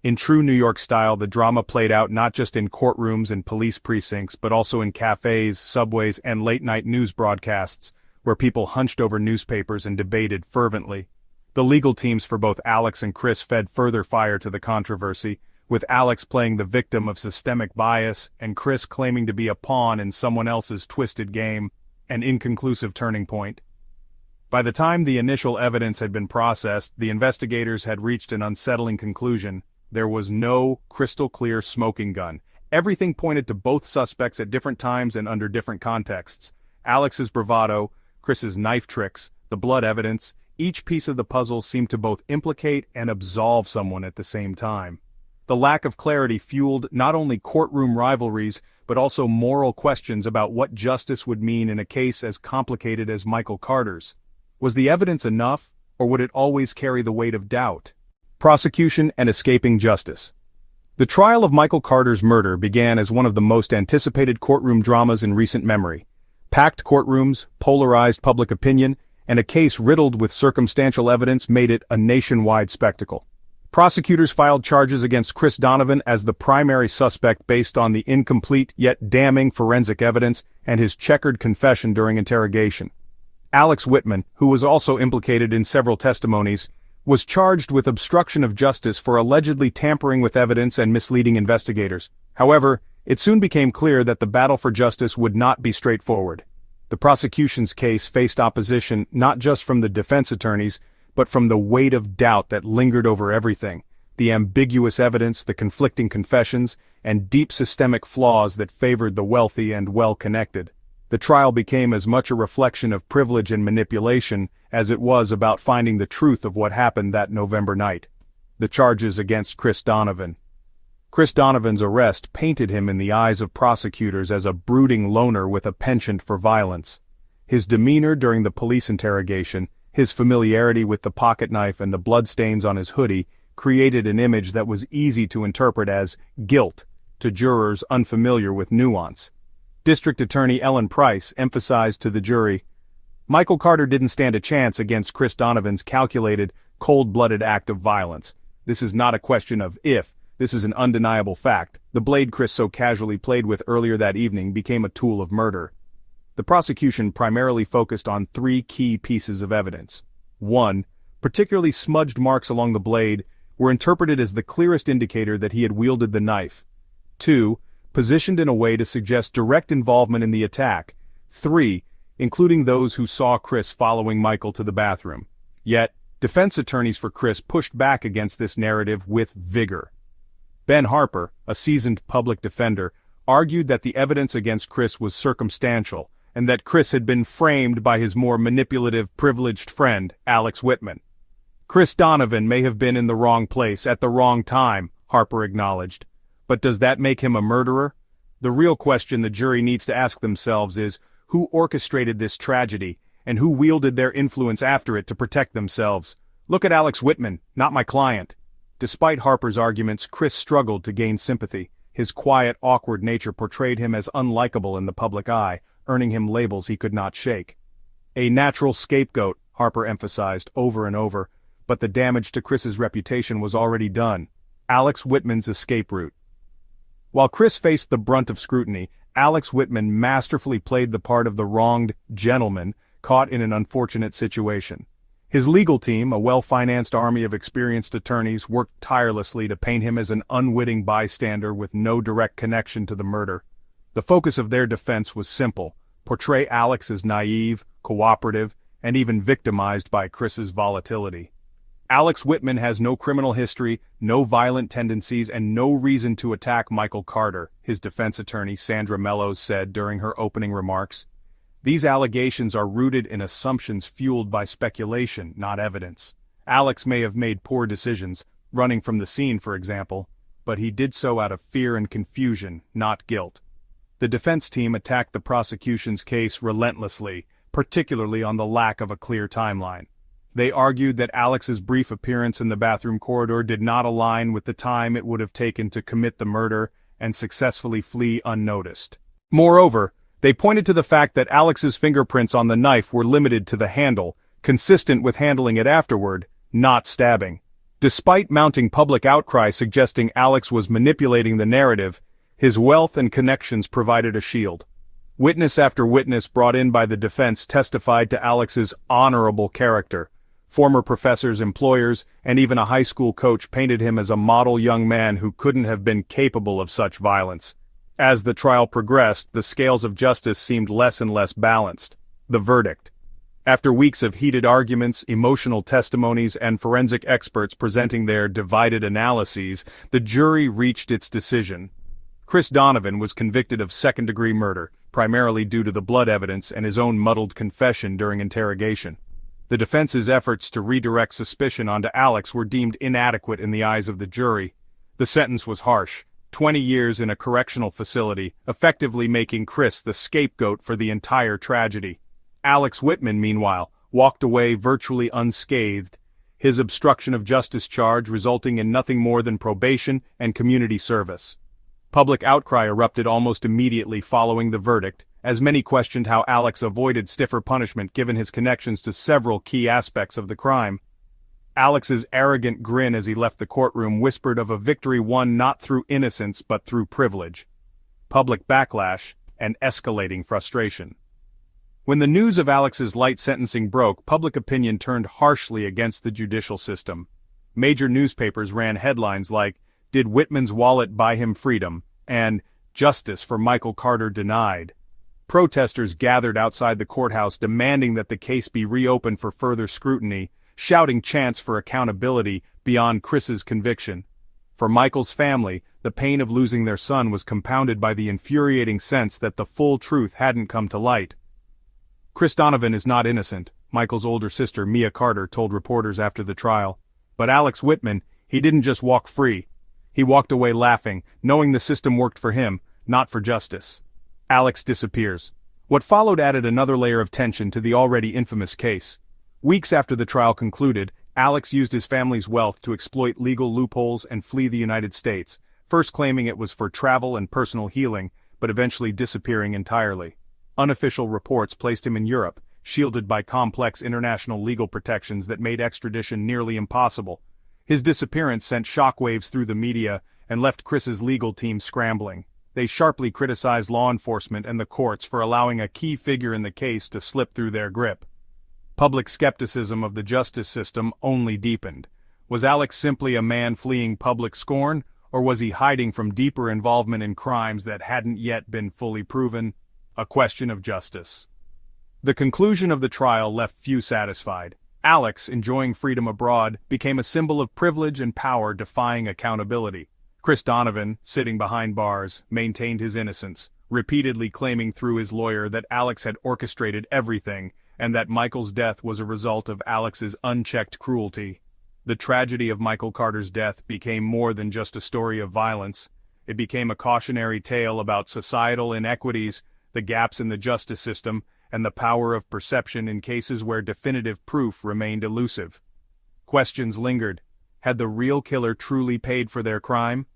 In true New York style, the drama played out not just in courtrooms and police precincts, but also in cafes, subways, and late-night news broadcasts, where people hunched over newspapers and debated fervently. The legal teams for both Alex and Chris fed further fire to the controversy, with Alex playing the victim of systemic bias and Chris claiming to be a pawn in someone else's twisted game, an inconclusive turning point. By the time the initial evidence had been processed, the investigators had reached an unsettling conclusion. There was no crystal-clear smoking gun. Everything pointed to both suspects at different times and under different contexts. Alex's bravado, Chris's knife tricks, the blood evidence, each piece of the puzzle seemed to both implicate and absolve someone at the same time. The lack of clarity fueled not only courtroom rivalries, but also moral questions about what justice would mean in a case as complicated as Michael Carter's. Was the evidence enough, or would it always carry the weight of doubt? Prosecution and escaping justice. The trial of Michael Carter's murder began as one of the most anticipated courtroom dramas in recent memory. Packed courtrooms, polarized public opinion, and a case riddled with circumstantial evidence made it a nationwide spectacle. Prosecutors filed charges against Chris Donovan as the primary suspect based on the incomplete yet damning forensic evidence and his checkered confession during interrogation. Alex Whitman, who was also implicated in several testimonies, was charged with obstruction of justice for allegedly tampering with evidence and misleading investigators. However, it soon became clear that the battle for justice would not be straightforward. The prosecution's case faced opposition not just from the defense attorneys, but from the weight of doubt that lingered over everything, the ambiguous evidence, the conflicting confessions, and deep systemic flaws that favored the wealthy and well-connected. The trial became as much a reflection of privilege and manipulation as it was about finding the truth of what happened that November night. The charges against Chris Donovan. Chris Donovan's arrest painted him in the eyes of prosecutors as a brooding loner with a penchant for violence. His demeanor during the police interrogation, his familiarity with the pocket knife and the bloodstains on his hoodie created an image that was easy to interpret as guilt to jurors unfamiliar with nuance. District Attorney Ellen Price emphasized to the jury, Michael Carter didn't stand a chance against Chris Donovan's calculated, cold-blooded act of violence. This is not a question of if, this is an undeniable fact. The blade Chris so casually played with earlier that evening became a tool of murder. The prosecution primarily focused on three key pieces of evidence. 1. Particularly smudged marks along the blade were interpreted as the clearest indicator that he had wielded the knife. 2. Positioned in a way to suggest direct involvement in the attack. 3. Including those who saw Chris following Michael to the bathroom. Yet, defense attorneys for Chris pushed back against this narrative with vigor. Ben Harper, a seasoned public defender, argued that the evidence against Chris was circumstantial, and that Chris had been framed by his more manipulative, privileged friend, Alex Whitman. Chris Donovan may have been in the wrong place at the wrong time, Harper acknowledged. But does that make him a murderer? The real question the jury needs to ask themselves is, who orchestrated this tragedy, and who wielded their influence after it to protect themselves? Look at Alex Whitman, not my client. Despite Harper's arguments, Chris struggled to gain sympathy. His quiet, awkward nature portrayed him as unlikable in the public eye, earning him labels he could not shake. A natural scapegoat, Harper emphasized over and over, but the damage to Chris's reputation was already done. Alex Whitman's escape route. While Chris faced the brunt of scrutiny, Alex Whitman masterfully played the part of the wronged gentleman caught in an unfortunate situation. His legal team, a well-financed army of experienced attorneys, worked tirelessly to paint him as an unwitting bystander with no direct connection to the murder. The focus of their defense was simple: portray Alex as naive, cooperative, and even victimized by Chris's volatility. Alex Whitman has no criminal history, no violent tendencies, and no reason to attack Michael Carter, his defense attorney Sandra Mellows said during her opening remarks. These allegations are rooted in assumptions fueled by speculation, not evidence. Alex may have made poor decisions, running from the scene for example, but he did so out of fear and confusion, not guilt. The defense team attacked the prosecution's case relentlessly, particularly on the lack of a clear timeline. They argued that Alex's brief appearance in the bathroom corridor did not align with the time it would have taken to commit the murder and successfully flee unnoticed. Moreover, they pointed to the fact that Alex's fingerprints on the knife were limited to the handle, consistent with handling it afterward, not stabbing. Despite mounting public outcry suggesting Alex was manipulating the narrative, his wealth and connections provided a shield. Witness after witness brought in by the defense testified to Alex's honorable character. Former professors, employers, and even a high school coach painted him as a model young man who couldn't have been capable of such violence. As the trial progressed, the scales of justice seemed less and less balanced. The verdict. After weeks of heated arguments, emotional testimonies, and forensic experts presenting their divided analyses, the jury reached its decision. Chris Donovan was convicted of second-degree murder, primarily due to the blood evidence and his own muddled confession during interrogation. The defense's efforts to redirect suspicion onto Alex were deemed inadequate in the eyes of the jury. The sentence was harsh, 20 years in a correctional facility, effectively making Chris the scapegoat for the entire tragedy. Alex Whitman, meanwhile, walked away virtually unscathed, his obstruction of justice charge resulting in nothing more than probation and community service. Public outcry erupted almost immediately following the verdict, as many questioned how Alex avoided stiffer punishment given his connections to several key aspects of the crime. Alex's arrogant grin as he left the courtroom whispered of a victory won not through innocence but through privilege. Public backlash and escalating frustration. When the news of Alex's light sentencing broke, public opinion turned harshly against the judicial system. Major newspapers ran headlines like, "Did Whitman's wallet buy him freedom?" and "Justice for Michael Carter denied." Protesters gathered outside the courthouse demanding that the case be reopened for further scrutiny, shouting chants for accountability beyond Chris's conviction. For Michael's family, the pain of losing their son was compounded by the infuriating sense that the full truth hadn't come to light. Chris Donovan is not innocent, Michael's older sister Mia Carter told reporters after the trial. But Alex Whitman, he didn't just walk free. He walked away laughing, knowing the system worked for him, not for justice. Alex disappears. What followed added another layer of tension to the already infamous case. Weeks after the trial concluded, Alex used his family's wealth to exploit legal loopholes and flee the United States, first claiming it was for travel and personal healing, but eventually disappearing entirely. Unofficial reports placed him in Europe, shielded by complex international legal protections that made extradition nearly impossible. His disappearance sent shockwaves through the media and left Chris's legal team scrambling. They sharply criticized law enforcement and the courts for allowing a key figure in the case to slip through their grip. Public skepticism of the justice system only deepened. Was Alex simply a man fleeing public scorn, or was he hiding from deeper involvement in crimes that hadn't yet been fully proven? A question of justice. The conclusion of the trial left few satisfied. Alex, enjoying freedom abroad, became a symbol of privilege and power defying accountability. Chris Donovan, sitting behind bars, maintained his innocence, repeatedly claiming through his lawyer that Alex had orchestrated everything, and that Michael's death was a result of Alex's unchecked cruelty. The tragedy of Michael Carter's death became more than just a story of violence. It became a cautionary tale about societal inequities, the gaps in the justice system, and the power of perception in cases where definitive proof remained elusive. Questions lingered. Had the real killer truly paid for their crime?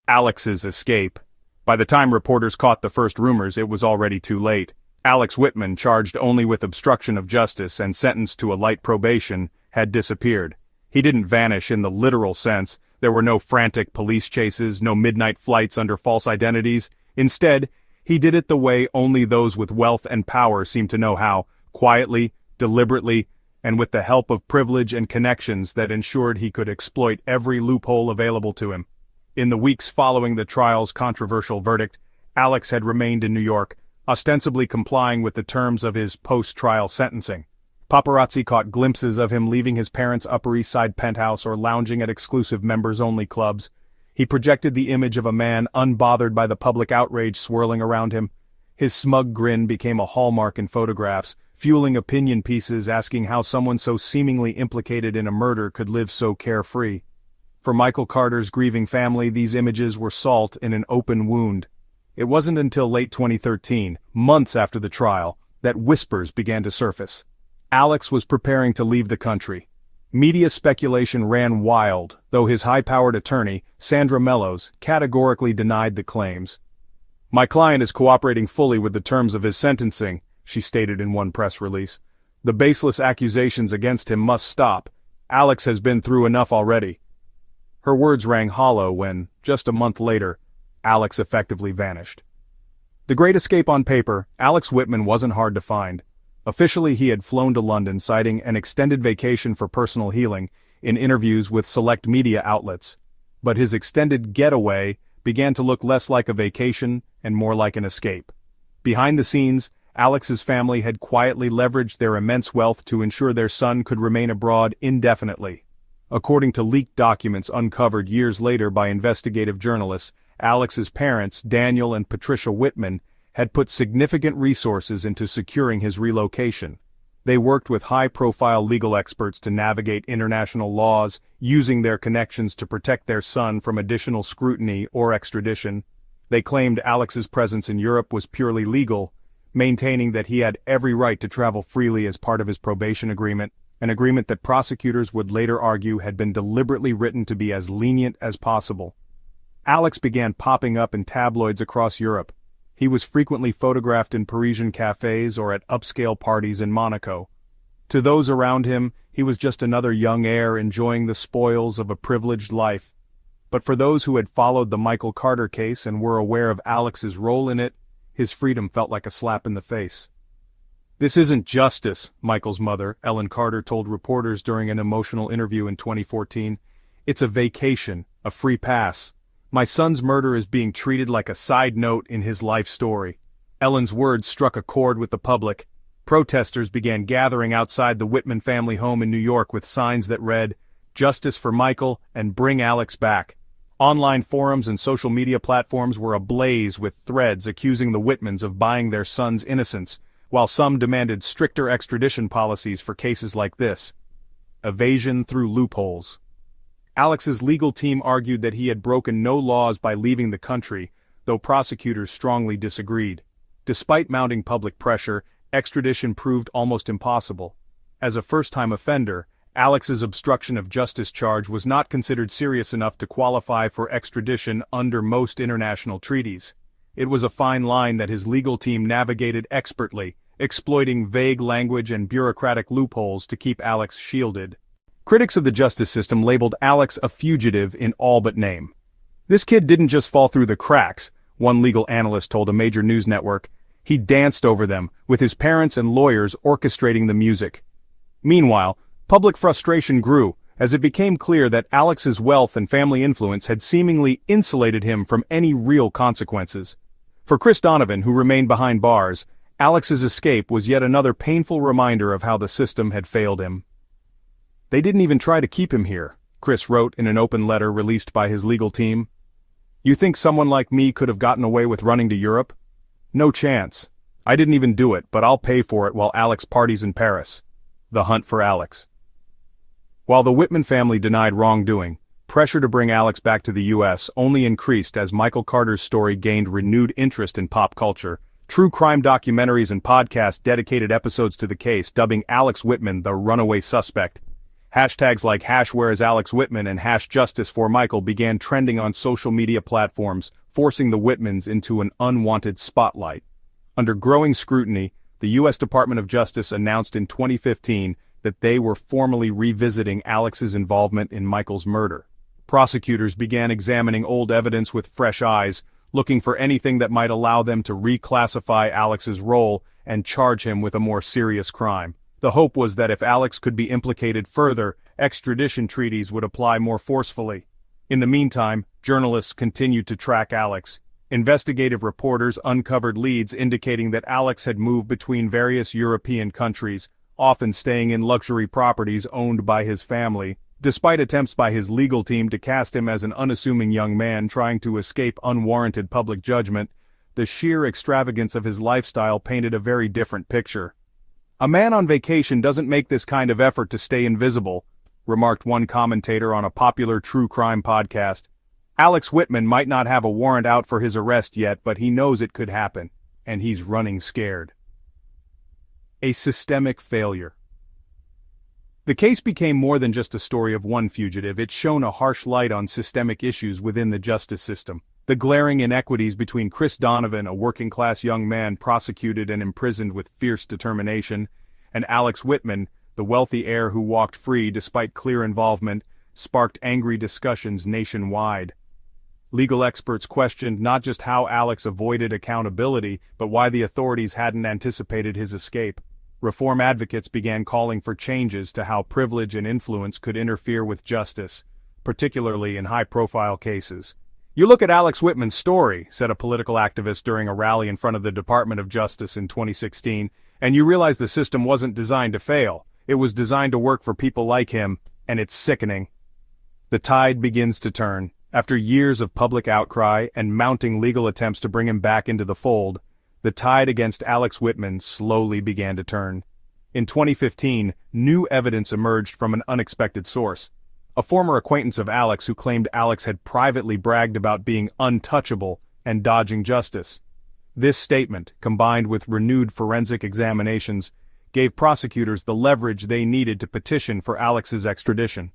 Alex's escape. By the time reporters caught the first rumors, it was already too late. Alex Whitman, charged only with obstruction of justice and sentenced to a light probation, had disappeared. He didn't vanish in the literal sense. There were no frantic police chases, no midnight flights under false identities. Instead, he did it the way only those with wealth and power seem to know how, quietly, deliberately, and with the help of privilege and connections that ensured he could exploit every loophole available to him. In the weeks following the trial's controversial verdict, Alex had remained in New York, ostensibly complying with the terms of his post-trial sentencing. Paparazzi caught glimpses of him leaving his parents' Upper East Side penthouse or lounging at exclusive members-only clubs. He projected the image of a man unbothered by the public outrage swirling around him. His smug grin became a hallmark in photographs, fueling opinion pieces asking how someone so seemingly implicated in a murder could live so carefree. For Michael Carter's grieving family, these images were salt in an open wound. It wasn't until late 2013, months after the trial, that whispers began to surface. Alex was preparing to leave the country. Media speculation ran wild, though his high-powered attorney, Sandra Mellows, categorically denied the claims. "My client is cooperating fully with the terms of his sentencing," she stated in one press release. "The baseless accusations against him must stop. Alex has been through enough already." Her words rang hollow when, just a month later, Alex effectively vanished. The Great Escape on paper, Alex Whitman wasn't hard to find. Officially, he had flown to London citing an extended vacation for personal healing in interviews with select media outlets. But his extended getaway began to look less like a vacation and more like an escape. Behind the scenes, Alex's family had quietly leveraged their immense wealth to ensure their son could remain abroad indefinitely. According to leaked documents uncovered years later by investigative journalists, Alex's parents, Daniel and Patricia Whitman, had put significant resources into securing his relocation. They worked with high-profile legal experts to navigate international laws, using their connections to protect their son from additional scrutiny or extradition. They claimed Alex's presence in Europe was purely legal, maintaining that he had every right to travel freely as part of his probation agreement, an agreement that prosecutors would later argue had been deliberately written to be as lenient as possible. Alex began popping up in tabloids across Europe. He was frequently photographed in Parisian cafes or at upscale parties in Monaco. To those around him, he was just another young heir enjoying the spoils of a privileged life. But for those who had followed the Michael Carter case and were aware of Alex's role in it, his freedom felt like a slap in the face. "This isn't justice," Michael's mother, Ellen Carter, told reporters during an emotional interview in 2014. "It's a vacation, a free pass. My son's murder is being treated like a side note in his life story." Ellen's words struck a chord with the public. Protesters began gathering outside the Whitman family home in New York with signs that read, "Justice for Michael and bring Alex back." Online forums and social media platforms were ablaze with threads accusing the Whitmans of buying their son's innocence, while some demanded stricter extradition policies for cases like this. Evasion through loopholes. Alex's legal team argued that he had broken no laws by leaving the country, though prosecutors strongly disagreed. Despite mounting public pressure, extradition proved almost impossible. As a first-time offender, Alex's obstruction of justice charge was not considered serious enough to qualify for extradition under most international treaties. It was a fine line that his legal team navigated expertly, exploiting vague language and bureaucratic loopholes to keep Alex shielded. Critics of the justice system labeled Alex a fugitive in all but name. "This kid didn't just fall through the cracks," one legal analyst told a major news network. "He danced over them, with his parents and lawyers orchestrating the music." Meanwhile, public frustration grew, as it became clear that Alex's wealth and family influence had seemingly insulated him from any real consequences. For Chris Donovan, who remained behind bars, Alex's escape was yet another painful reminder of how the system had failed him. "They didn't even try to keep him here," Chris wrote in an open letter released by his legal team. "You think someone like me could have gotten away with running to Europe? No chance. I didn't even do it, but I'll pay for it while Alex parties in Paris." The hunt for Alex. While the Whitman family denied wrongdoing, pressure to bring Alex back to the U.S. only increased as Michael Carter's story gained renewed interest in pop culture. True crime documentaries and podcasts dedicated episodes to the case, dubbing Alex Whitman the runaway suspect. Hashtags like #WhereIsAlexWhitman and #JusticeForMichael began trending on social media platforms, forcing the Whitmans into an unwanted spotlight. Under growing scrutiny, the U.S. Department of Justice announced in 2015 that they were formally revisiting Alex's involvement in Michael's murder. Prosecutors began examining old evidence with fresh eyes, looking for anything that might allow them to reclassify Alex's role and charge him with a more serious crime. The hope was that if Alex could be implicated further, extradition treaties would apply more forcefully. In the meantime, journalists continued to track Alex. Investigative reporters uncovered leads indicating that Alex had moved between various European countries, often staying in luxury properties owned by his family. Despite attempts by his legal team to cast him as an unassuming young man trying to escape unwarranted public judgment, the sheer extravagance of his lifestyle painted a very different picture. "A man on vacation doesn't make this kind of effort to stay invisible," remarked one commentator on a popular true crime podcast. "Alex Whitman might not have a warrant out for his arrest yet, but he knows it could happen, and he's running scared." A systemic failure. The case became more than just a story of one fugitive. It shone a harsh light on systemic issues within the justice system. The glaring inequities between Chris Donovan, a working-class young man prosecuted and imprisoned with fierce determination, and Alex Whitman, the wealthy heir who walked free despite clear involvement, sparked angry discussions nationwide. Legal experts questioned not just how Alex avoided accountability, but why the authorities hadn't anticipated his escape. reform advocates began calling for changes to how privilege and influence could interfere with justice, particularly in high-profile cases. "You look at Alex Whitman's story," said a political activist during a rally in front of the Department of Justice in 2016, "and you realize the system wasn't designed to fail. It was designed to work for people like him, and it's sickening." The tide begins to turn. After years of public outcry and mounting legal attempts to bring him back into the fold, the tide against Alex Whitman slowly began to turn. In 2015, new evidence emerged from an unexpected source. A former acquaintance of Alex who claimed Alex had privately bragged about being untouchable and dodging justice. This statement, combined with renewed forensic examinations, gave prosecutors the leverage they needed to petition for Alex's extradition.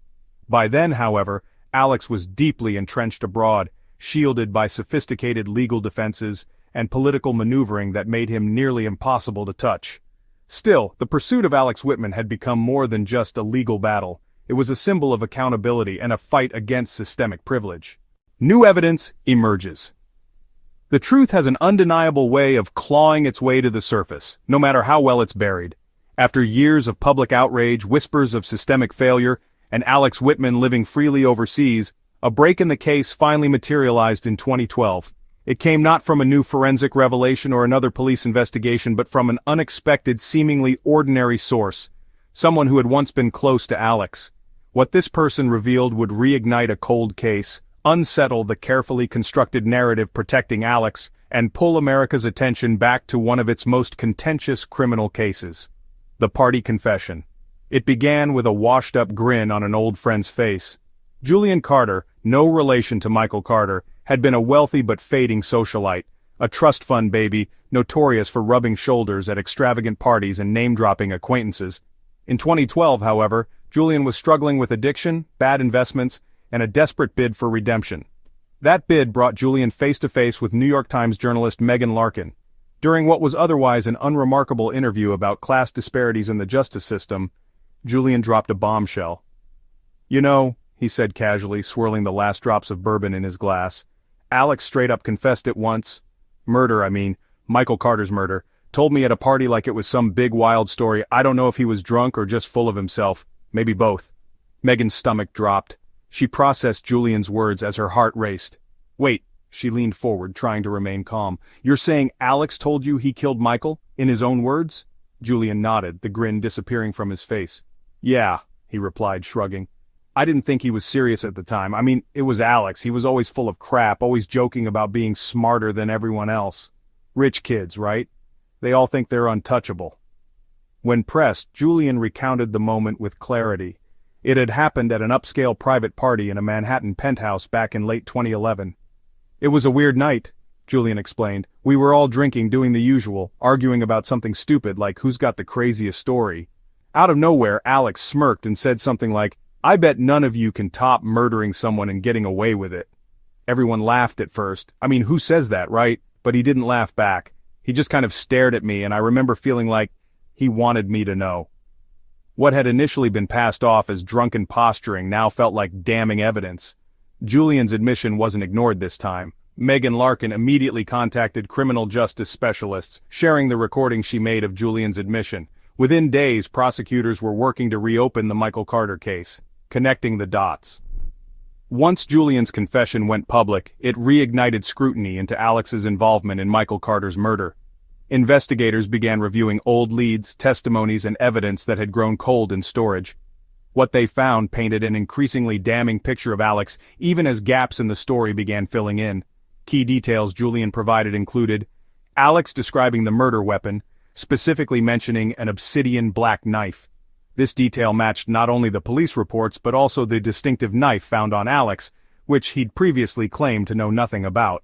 By then, however, Alex was deeply entrenched abroad, shielded by sophisticated legal defenses and political maneuvering that made him nearly impossible to touch. Still, the pursuit of Alex Whitman had become more than just a legal battle. It was a symbol of accountability and a fight against systemic privilege. New evidence emerges. The truth has an undeniable way of clawing its way to the surface, no matter how well it's buried. After years of public outrage, whispers of systemic failure, and Alex Whitman living freely overseas, a break in the case finally materialized in 2012. It came not from a new forensic revelation or another police investigation but from an unexpected, seemingly ordinary source, someone who had once been close to Alex. What this person revealed would reignite a cold case, unsettle the carefully constructed narrative protecting Alex, and pull America's attention back to one of its most contentious criminal cases. The party confession. It began with a washed-up grin on an old friend's face. Julian Carter, no relation to Michael Carter, had been a wealthy but fading socialite, a trust fund baby, notorious for rubbing shoulders at extravagant parties and name-dropping acquaintances. In 2012, however, Julian was struggling with addiction, bad investments, and a desperate bid for redemption. That bid brought Julian face-to-face with New York Times journalist Megan Larkin. During what was otherwise an unremarkable interview about class disparities in the justice system, Julian dropped a bombshell. "You know," he said casually, swirling the last drops of bourbon in his glass, "Alex straight up confessed it once. Michael Carter's murder. Told me at a party like it was some big wild story. I don't know if he was drunk or just full of himself. Maybe both." Megan's stomach dropped. She processed Julian's words as her heart raced. "Wait," she leaned forward, trying to remain calm. "You're saying Alex told you he killed Michael, in his own words?" Julian nodded, the grin disappearing from his face. "Yeah," he replied, shrugging. "I didn't think he was serious at the time. It was Alex. He was always full of crap, always joking about being smarter than everyone else. Rich kids, right? They all think they're untouchable." When pressed, Julian recounted the moment with clarity. It had happened at an upscale private party in a Manhattan penthouse back in late 2011. "It was a weird night," Julian explained. "We were all drinking, doing the usual, arguing about something stupid like who's got the craziest story. Out of nowhere, Alex smirked and said something like, 'I bet none of you can top murdering someone and getting away with it.' Everyone laughed at first. Who says that, right? But he didn't laugh back. He just kind of stared at me, and I remember feeling like he wanted me to know." What had initially been passed off as drunken posturing now felt like damning evidence. Julian's admission wasn't ignored this time. Megan Larkin immediately contacted criminal justice specialists, sharing the recording she made of Julian's admission. Within days, prosecutors were working to reopen the Michael Carter case, connecting the dots. Once Julian's confession went public, it reignited scrutiny into Alex's involvement in Michael Carter's murder. Investigators began reviewing old leads, testimonies, and evidence that had grown cold in storage. What they found painted an increasingly damning picture of Alex, even as gaps in the story began filling in. Key details Julian provided included Alex describing the murder weapon, specifically mentioning an obsidian black knife. This detail matched not only the police reports but also the distinctive knife found on Alex, which he'd previously claimed to know nothing about.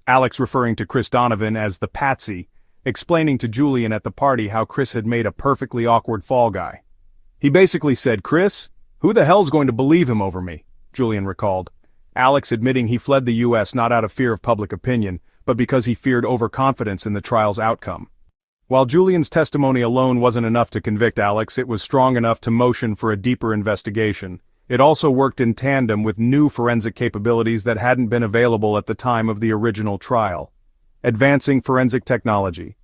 Alex referring to Chris Donovan as the patsy, explaining to Julian at the party how Chris had made a perfectly awkward fall guy. "He basically said, 'Chris, who the hell's going to believe him over me?'" Julian recalled. Alex admitting he fled the U.S. not out of fear of public opinion, but because he feared overconfidence in the trial's outcome. While Julian's testimony alone wasn't enough to convict Alex, it was strong enough to motion for a deeper investigation. It also worked in tandem with new forensic capabilities that hadn't been available at the time of the original trial. Advancing forensic technology.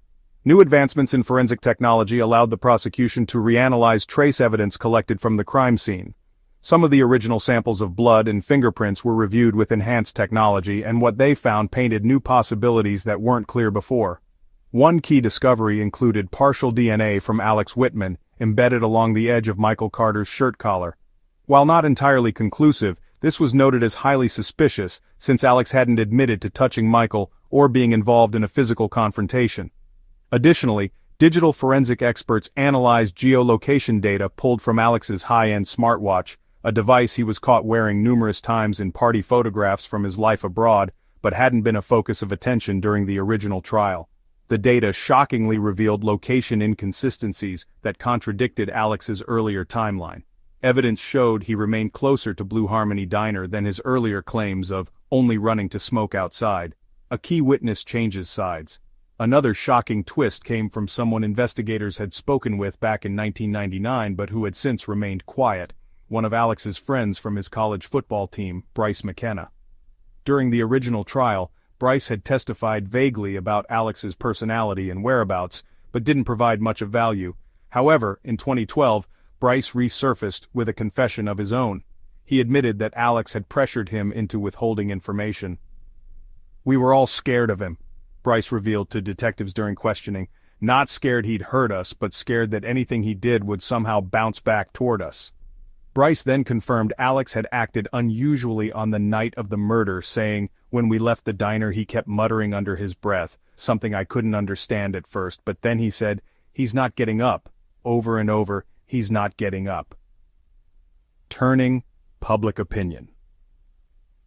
New advancements in forensic technology allowed the prosecution to reanalyze trace evidence collected from the crime scene. Some of the original samples of blood and fingerprints were reviewed with enhanced technology, and what they found painted new possibilities that weren't clear before. One key discovery included partial DNA from Alex Whitman, embedded along the edge of Michael Carter's shirt collar. While not entirely conclusive, this was noted as highly suspicious, since Alex hadn't admitted to touching Michael or being involved in a physical confrontation. Additionally, digital forensic experts analyzed geolocation data pulled from Alex's high-end smartwatch, a device he was caught wearing numerous times in party photographs from his life abroad, but hadn't been a focus of attention during the original trial. The data shockingly revealed location inconsistencies that contradicted Alex's earlier timeline. Evidence showed he remained closer to Blue Harmony Diner than his earlier claims of only running to smoke outside. A key witness changes sides. Another shocking twist came from someone investigators had spoken with back in 1999 but who had since remained quiet, one of Alex's friends from his college football team, Bryce McKenna. During the original trial, Bryce had testified vaguely about Alex's personality and whereabouts, but didn't provide much of value. However, in 2012, Bryce resurfaced with a confession of his own. He admitted that Alex had pressured him into withholding information. "We were all scared of him," Bryce revealed to detectives during questioning, "not scared he'd hurt us, but scared that anything he did would somehow bounce back toward us." Bryce then confirmed Alex had acted unusually on the night of the murder, saying, "When we left the diner he kept muttering under his breath, something I couldn't understand at first, but then he said, 'He's not getting up,' over and over, 'He's not getting up.'" Turning public opinion.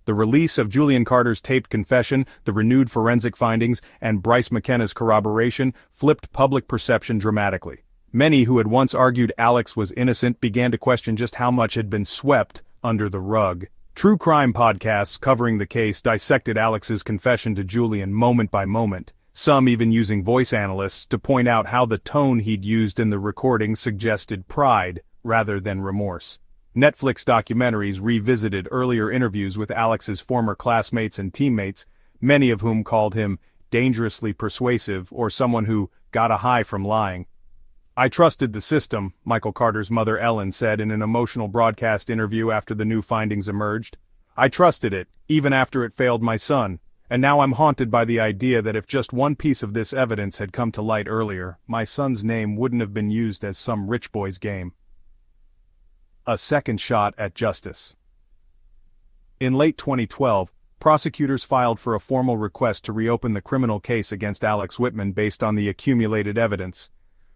The release of Julian Carter's taped confession, the renewed forensic findings, and Bryce McKenna's corroboration flipped public perception dramatically. Many who had once argued Alex was innocent began to question just how much had been swept under the rug. True crime podcasts covering the case dissected Alex's confession to Julian moment by moment, some even using voice analysts to point out how the tone he'd used in the recording suggested pride rather than remorse. Netflix documentaries revisited earlier interviews with Alex's former classmates and teammates, many of whom called him dangerously persuasive or someone who got a high from lying. "I trusted the system," Michael Carter's mother Ellen said in an emotional broadcast interview after the new findings emerged. "I trusted it, even after it failed my son, and now I'm haunted by the idea that if just one piece of this evidence had come to light earlier, my son's name wouldn't have been used as some rich boy's game." A second shot at justice. In late 2012, prosecutors filed for a formal request to reopen the criminal case against Alex Whitman based on the accumulated evidence.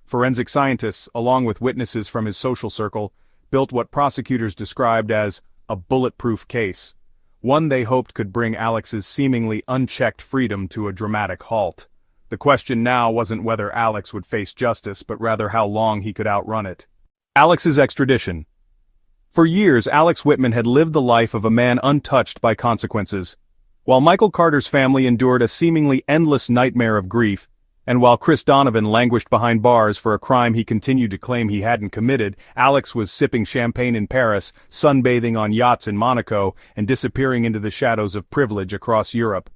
Forensic scientists, along with witnesses from his social circle, built what prosecutors described as a bulletproof case, one they hoped could bring Alex's seemingly unchecked freedom to a dramatic halt. The question now wasn't whether Alex would face justice, but rather how long he could outrun it. Alex's extradition. For years, Alex Whitman had lived the life of a man untouched by consequences. While Michael Carter's family endured a seemingly endless nightmare of grief, and while Chris Donovan languished behind bars for a crime he continued to claim he hadn't committed, Alex was sipping champagne in Paris, sunbathing on yachts in Monaco, and disappearing into the shadows of privilege across Europe.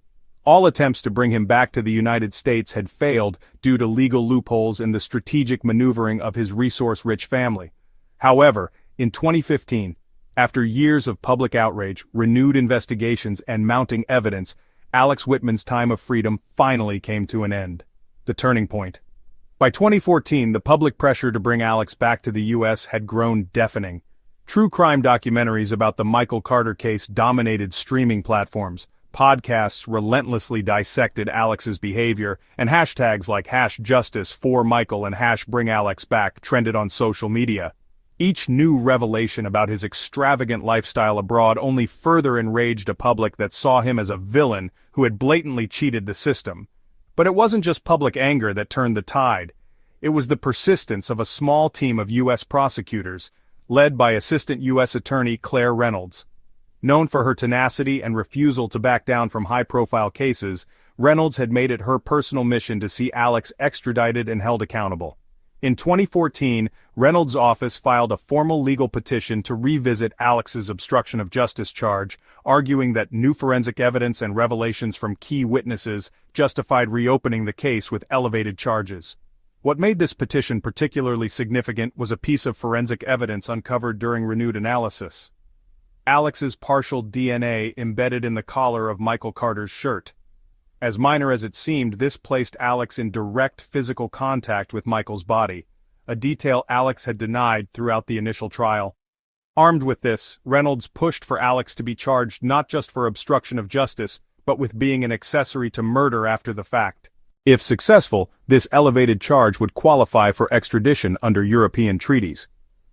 All attempts to bring him back to the United States had failed due to legal loopholes and the strategic maneuvering of his resource-rich family. However, in 2015, after years of public outrage, renewed investigations, and mounting evidence, Alex Whitman's time of freedom finally came to an end. The turning point. By 2014, the public pressure to bring Alex back to the U.S. had grown deafening. True crime documentaries about the Michael Carter case dominated streaming platforms. Podcasts relentlessly dissected Alex's behavior, and hashtags like #JusticeForMichael and #BringAlexBack trended on social media. Each new revelation about his extravagant lifestyle abroad only further enraged a public that saw him as a villain who had blatantly cheated the system. But it wasn't just public anger that turned the tide. It was the persistence of a small team of U.S. prosecutors, led by Assistant U.S. Attorney Claire Reynolds. Known for her tenacity and refusal to back down from high-profile cases, Reynolds had made it her personal mission to see Alex extradited and held accountable. In 2014, Reynolds' office filed a formal legal petition to revisit Alex's obstruction of justice charge, arguing that new forensic evidence and revelations from key witnesses justified reopening the case with elevated charges. What made this petition particularly significant was a piece of forensic evidence uncovered during renewed analysis. Alex's partial DNA embedded in the collar of Michael Carter's shirt. As minor as it seemed, this placed Alex in direct physical contact with Michael's body, a detail Alex had denied throughout the initial trial. Armed with this, Reynolds pushed for Alex to be charged not just for obstruction of justice, but with being an accessory to murder after the fact. If successful, this elevated charge would qualify for extradition under European treaties.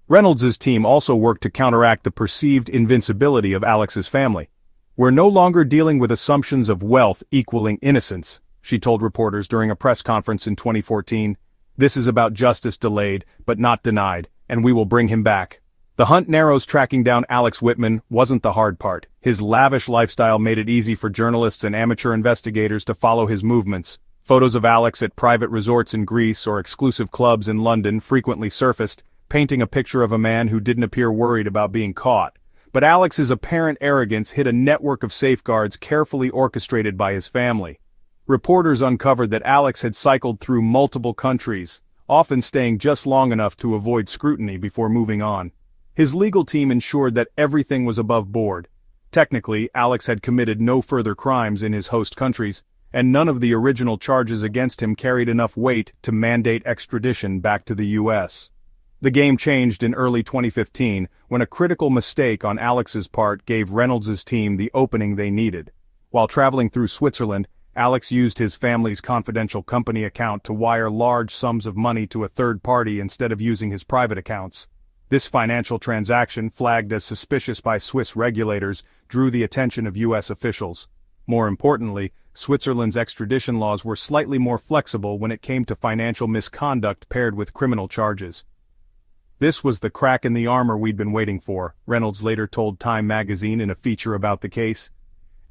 Reynolds' team also worked to counteract the perceived invincibility of Alex's family. "We're no longer dealing with assumptions of wealth equaling innocence," she told reporters during a press conference in 2014. "This is about justice delayed, but not denied, and we will bring him back." The hunt narrows. Tracking down Alex Whitman wasn't the hard part. His lavish lifestyle made it easy for journalists and amateur investigators to follow his movements. Photos of Alex at private resorts in Greece or exclusive clubs in London frequently surfaced, painting a picture of a man who didn't appear worried about being caught. But Alex's apparent arrogance hid a network of safeguards carefully orchestrated by his family. Reporters uncovered that Alex had cycled through multiple countries, often staying just long enough to avoid scrutiny before moving on. His legal team ensured that everything was above board. Technically, Alex had committed no further crimes in his host countries, and none of the original charges against him carried enough weight to mandate extradition back to the U.S. The game changed in early 2015 when a critical mistake on Alex's part gave Reynolds' team the opening they needed. While traveling through Switzerland, Alex used his family's confidential company account to wire large sums of money to a third party instead of using his private accounts. This financial transaction, flagged as suspicious by Swiss regulators, drew the attention of U.S. officials. More importantly, Switzerland's extradition laws were slightly more flexible when it came to financial misconduct paired with criminal charges. "This was the crack in the armor we'd been waiting for," Reynolds later told Time magazine in a feature about the case.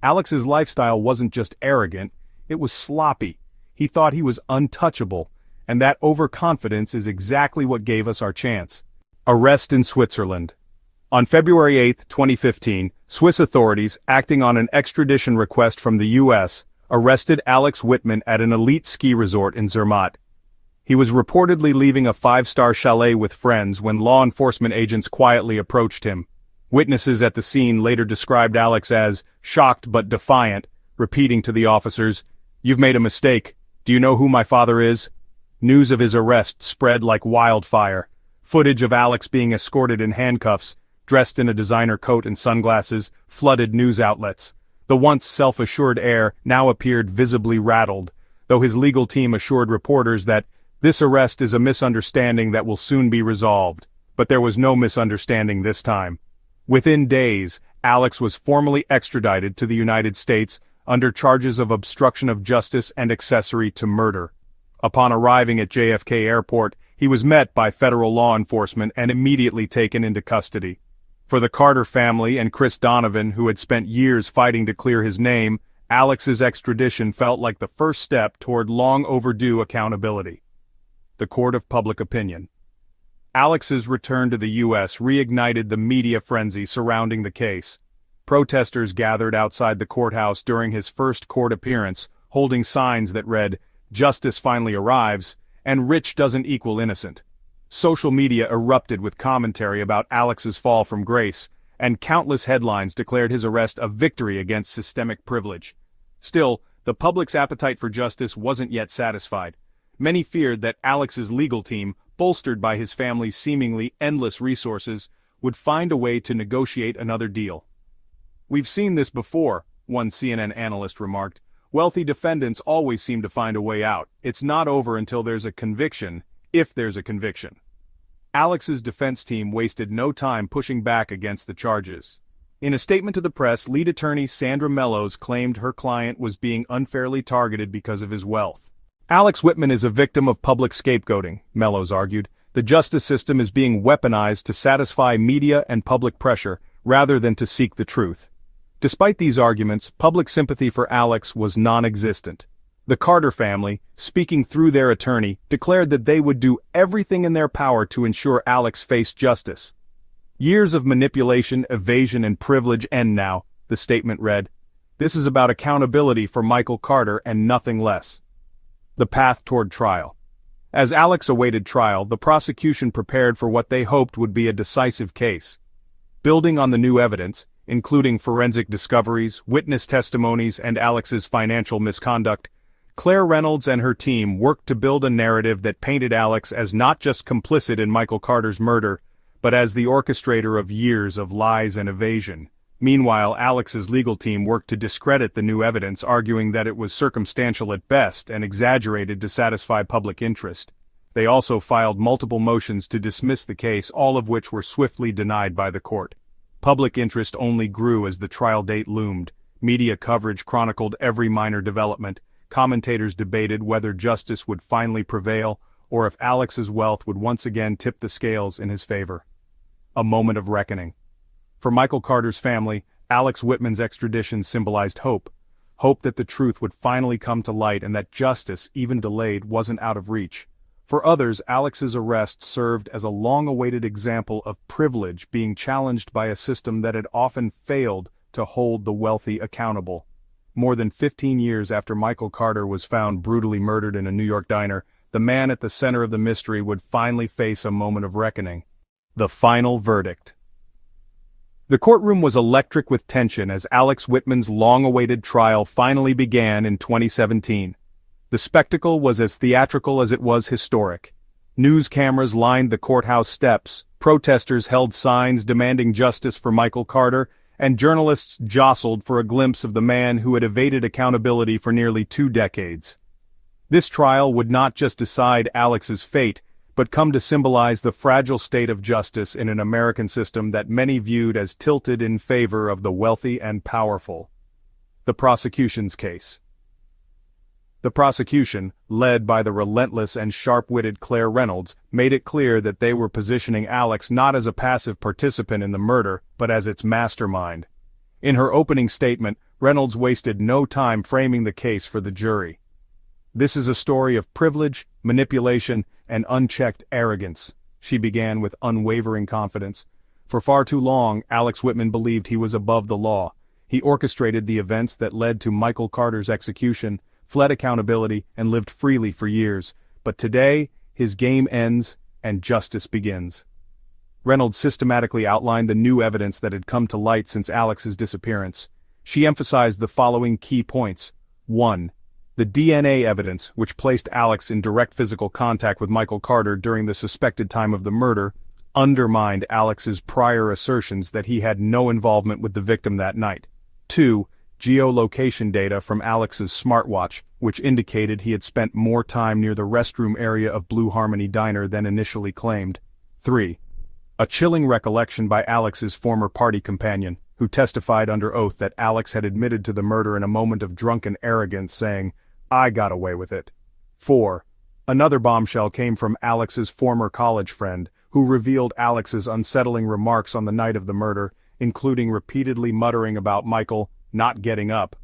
Alex's lifestyle wasn't just arrogant, it was sloppy. He thought he was untouchable, and that overconfidence is exactly what gave us our chance. Arrest in Switzerland. On February 8, 2015, Swiss authorities, acting on an extradition request from the U.S., arrested Alex Whitman at an elite ski resort in Zermatt. He was reportedly leaving a five-star chalet with friends when law enforcement agents quietly approached him. Witnesses at the scene later described Alex as shocked but defiant, repeating to the officers, "You've made a mistake. Do you know who my father is?" News of his arrest spread like wildfire. Footage of Alex being escorted in handcuffs, dressed in a designer coat and sunglasses, flooded news outlets. The once self-assured heir now appeared visibly rattled, though his legal team assured reporters that this arrest is a misunderstanding that will soon be resolved. But there was no misunderstanding this time. Within days, Alex was formally extradited to the United States under charges of obstruction of justice and accessory to murder. Upon arriving at JFK Airport, he was met by federal law enforcement and immediately taken into custody. For the Carter family and Chris Donovan, who had spent years fighting to clear his name, Alex's extradition felt like the first step toward long-overdue accountability. The court of public opinion. Alex's return to the U.S. reignited the media frenzy surrounding the case. Protesters gathered outside the courthouse during his first court appearance, holding signs that read, "Justice finally arrives," and "Rich doesn't equal innocent." Social media erupted with commentary about Alex's fall from grace, and countless headlines declared his arrest a victory against systemic privilege. Still, the public's appetite for justice wasn't yet satisfied. Many feared that Alex's legal team, bolstered by his family's seemingly endless resources, would find a way to negotiate another deal. "We've seen this before," one CNN analyst remarked. "Wealthy defendants always seem to find a way out. It's not over until there's a conviction, if there's a conviction." Alex's defense team wasted no time pushing back against the charges. In a statement to the press, lead attorney Sandra Mellows claimed her client was being unfairly targeted because of his wealth. "Alex Whitman is a victim of public scapegoating," Mellows argued. "The justice system is being weaponized to satisfy media and public pressure, rather than to seek the truth." Despite these arguments, public sympathy for Alex was non-existent. The Carter family, speaking through their attorney, declared that they would do everything in their power to ensure Alex faced justice. Years of manipulation, evasion, and privilege end now, the statement read. This is about accountability for Michael Carter and nothing less. The path toward trial. As Alex awaited trial, the prosecution prepared for what they hoped would be a decisive case. Building on the new evidence, including forensic discoveries, witness testimonies, and Alex's financial misconduct, Claire Reynolds and her team worked to build a narrative that painted Alex as not just complicit in Michael Carter's murder, but as the orchestrator of years of lies and evasion. Meanwhile, Alex's legal team worked to discredit the new evidence, arguing that it was circumstantial at best and exaggerated to satisfy public interest. They also filed multiple motions to dismiss the case, all of which were swiftly denied by the court. Public interest only grew as the trial date loomed. Media coverage chronicled every minor development. Commentators debated whether justice would finally prevail, or if Alex's wealth would once again tip the scales in his favor. A moment of reckoning. For Michael Carter's family, Alex Whitman's extradition symbolized hope. Hope that the truth would finally come to light and that justice, even delayed, wasn't out of reach. For others, Alex's arrest served as a long-awaited example of privilege being challenged by a system that had often failed to hold the wealthy accountable. More than 15 years after Michael Carter was found brutally murdered in a New York diner, the man at the center of the mystery would finally face a moment of reckoning. The final verdict. The courtroom was electric with tension as Alex Whitman's long-awaited trial finally began in 2017. The spectacle was as theatrical as it was historic. News cameras lined the courthouse steps, protesters held signs demanding justice for Michael Carter, and journalists jostled for a glimpse of the man who had evaded accountability for nearly 2 decades. This trial would not just decide Alex's fate, but come to symbolize the fragile state of justice in an American system that many viewed as tilted in favor of the wealthy and powerful. The prosecution's case. The prosecution, led by the relentless and sharp-witted Claire Reynolds, made it clear that they were positioning Alex not as a passive participant in the murder, but as its mastermind. In her opening statement, Reynolds wasted no time framing the case for the jury. This is a story of privilege, manipulation, and unchecked arrogance, she began with unwavering confidence. For far too long, Alex Whitman believed he was above the law. He orchestrated the events that led to Michael Carter's execution, fled accountability, and lived freely for years. But today, his game ends, and justice begins. Reynolds systematically outlined the new evidence that had come to light since Alex's disappearance. She emphasized the following key points. 1. The DNA evidence, which placed Alex in direct physical contact with Michael Carter during the suspected time of the murder, undermined Alex's prior assertions that he had no involvement with the victim that night. 2. Geolocation data from Alex's smartwatch, which indicated he had spent more time near the restroom area of Blue Harmony Diner than initially claimed. 3. A chilling recollection by Alex's former party companion, who testified under oath that Alex had admitted to the murder in a moment of drunken arrogance, saying, "I got away with it." 4. Another bombshell came from Alex's former college friend, who revealed Alex's unsettling remarks on the night of the murder, including repeatedly muttering about Michael not getting up.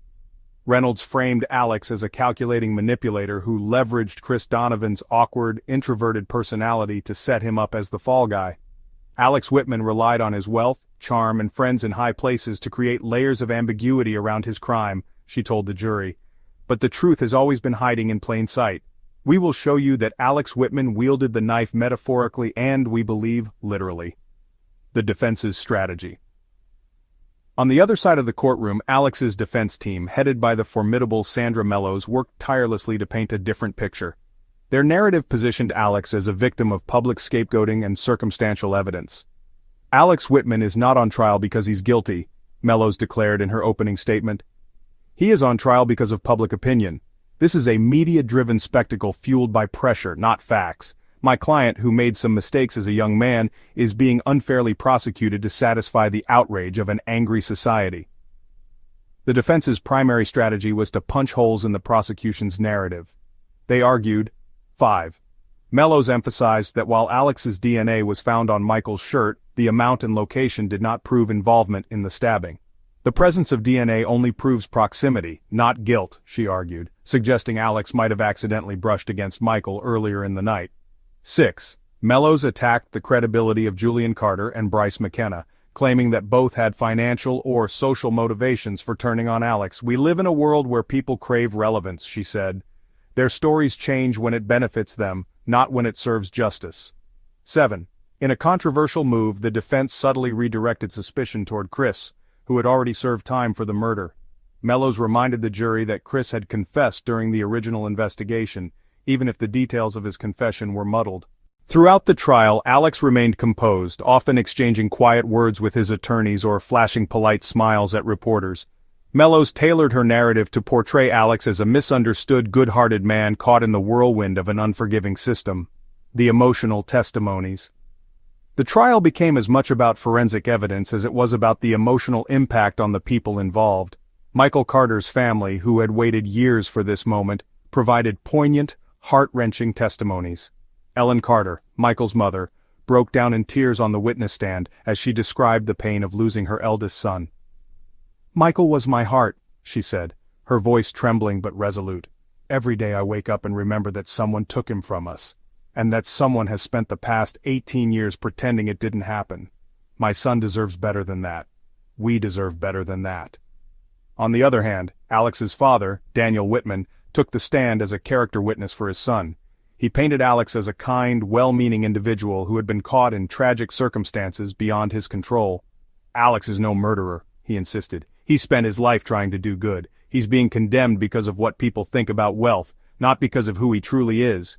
Reynolds framed Alex as a calculating manipulator who leveraged Chris Donovan's awkward, introverted personality to set him up as the fall guy. Alex Whitman relied on his wealth, charm, and friends in high places to create layers of ambiguity around his crime, she told the jury. But the truth has always been hiding in plain sight. We will show you that Alex Whitman wielded the knife metaphorically and, we believe, literally. The defense's strategy. On the other side of the courtroom, Alex's defense team, headed by the formidable Sandra Mellows, worked tirelessly to paint a different picture. Their narrative positioned Alex as a victim of public scapegoating and circumstantial evidence. Alex Whitman is not on trial because he's guilty, Mellows declared in her opening statement. He is on trial because of public opinion. This is a media-driven spectacle fueled by pressure, not facts. My client, who made some mistakes as a young man, is being unfairly prosecuted to satisfy the outrage of an angry society. The defense's primary strategy was to punch holes in the prosecution's narrative. They argued, 5. Mellows emphasized that while Alex's DNA was found on Michael's shirt, the amount and location did not prove involvement in the stabbing. The presence of DNA only proves proximity, not guilt, she argued, suggesting Alex might have accidentally brushed against Michael earlier in the night. 6. Mellows attacked the credibility of Julian Carter and Bryce McKenna, claiming that both had financial or social motivations for turning on Alex. "We live in a world where people crave relevance," she said. "Their stories change when it benefits them, not when it serves justice." 7. In a controversial move, the defense subtly redirected suspicion toward Chris, who had already served time for the murder. Mellows reminded the jury that Chris had confessed during the original investigation, even if the details of his confession were muddled. Throughout the trial, Alex remained composed, often exchanging quiet words with his attorneys or flashing polite smiles at reporters. Mellows tailored her narrative to portray Alex as a misunderstood, good-hearted man caught in the whirlwind of an unforgiving system. The emotional testimonies. The trial became as much about forensic evidence as it was about the emotional impact on the people involved. Michael Carter's family, who had waited years for this moment, provided poignant, heart-wrenching testimonies. Ellen Carter, Michael's mother, broke down in tears on the witness stand as she described the pain of losing her eldest son. "Michael was my heart," she said, her voice trembling but resolute. "Every day I wake up and remember that someone took him from us, and that someone has spent the past 18 years pretending it didn't happen. My son deserves better than that. We deserve better than that." On the other hand, Alex's father, Daniel Whitman, took the stand as a character witness for his son. He painted Alex as a kind, well-meaning individual who had been caught in tragic circumstances beyond his control. "Alex is no murderer," he insisted. "He spent his life trying to do good. He's being condemned because of what people think about wealth, not because of who he truly is."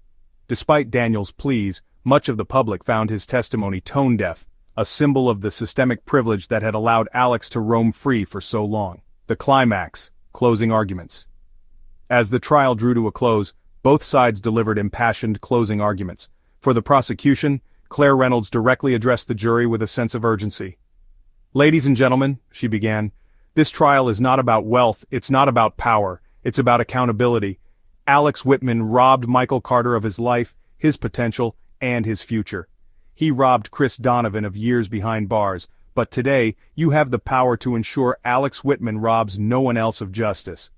Despite Daniel's pleas, much of the public found his testimony tone-deaf, a symbol of the systemic privilege that had allowed Alex to roam free for so long. The climax, closing arguments. As the trial drew to a close, both sides delivered impassioned closing arguments. For the prosecution, Claire Reynolds directly addressed the jury with a sense of urgency. "Ladies and gentlemen," she began, "this trial is not about wealth, it's not about power, it's about accountability. Alex Whitman robbed Michael Carter of his life, his potential, and his future. He robbed Chris Donovan of years behind bars, but today, you have the power to ensure Alex Whitman robs no one else of justice."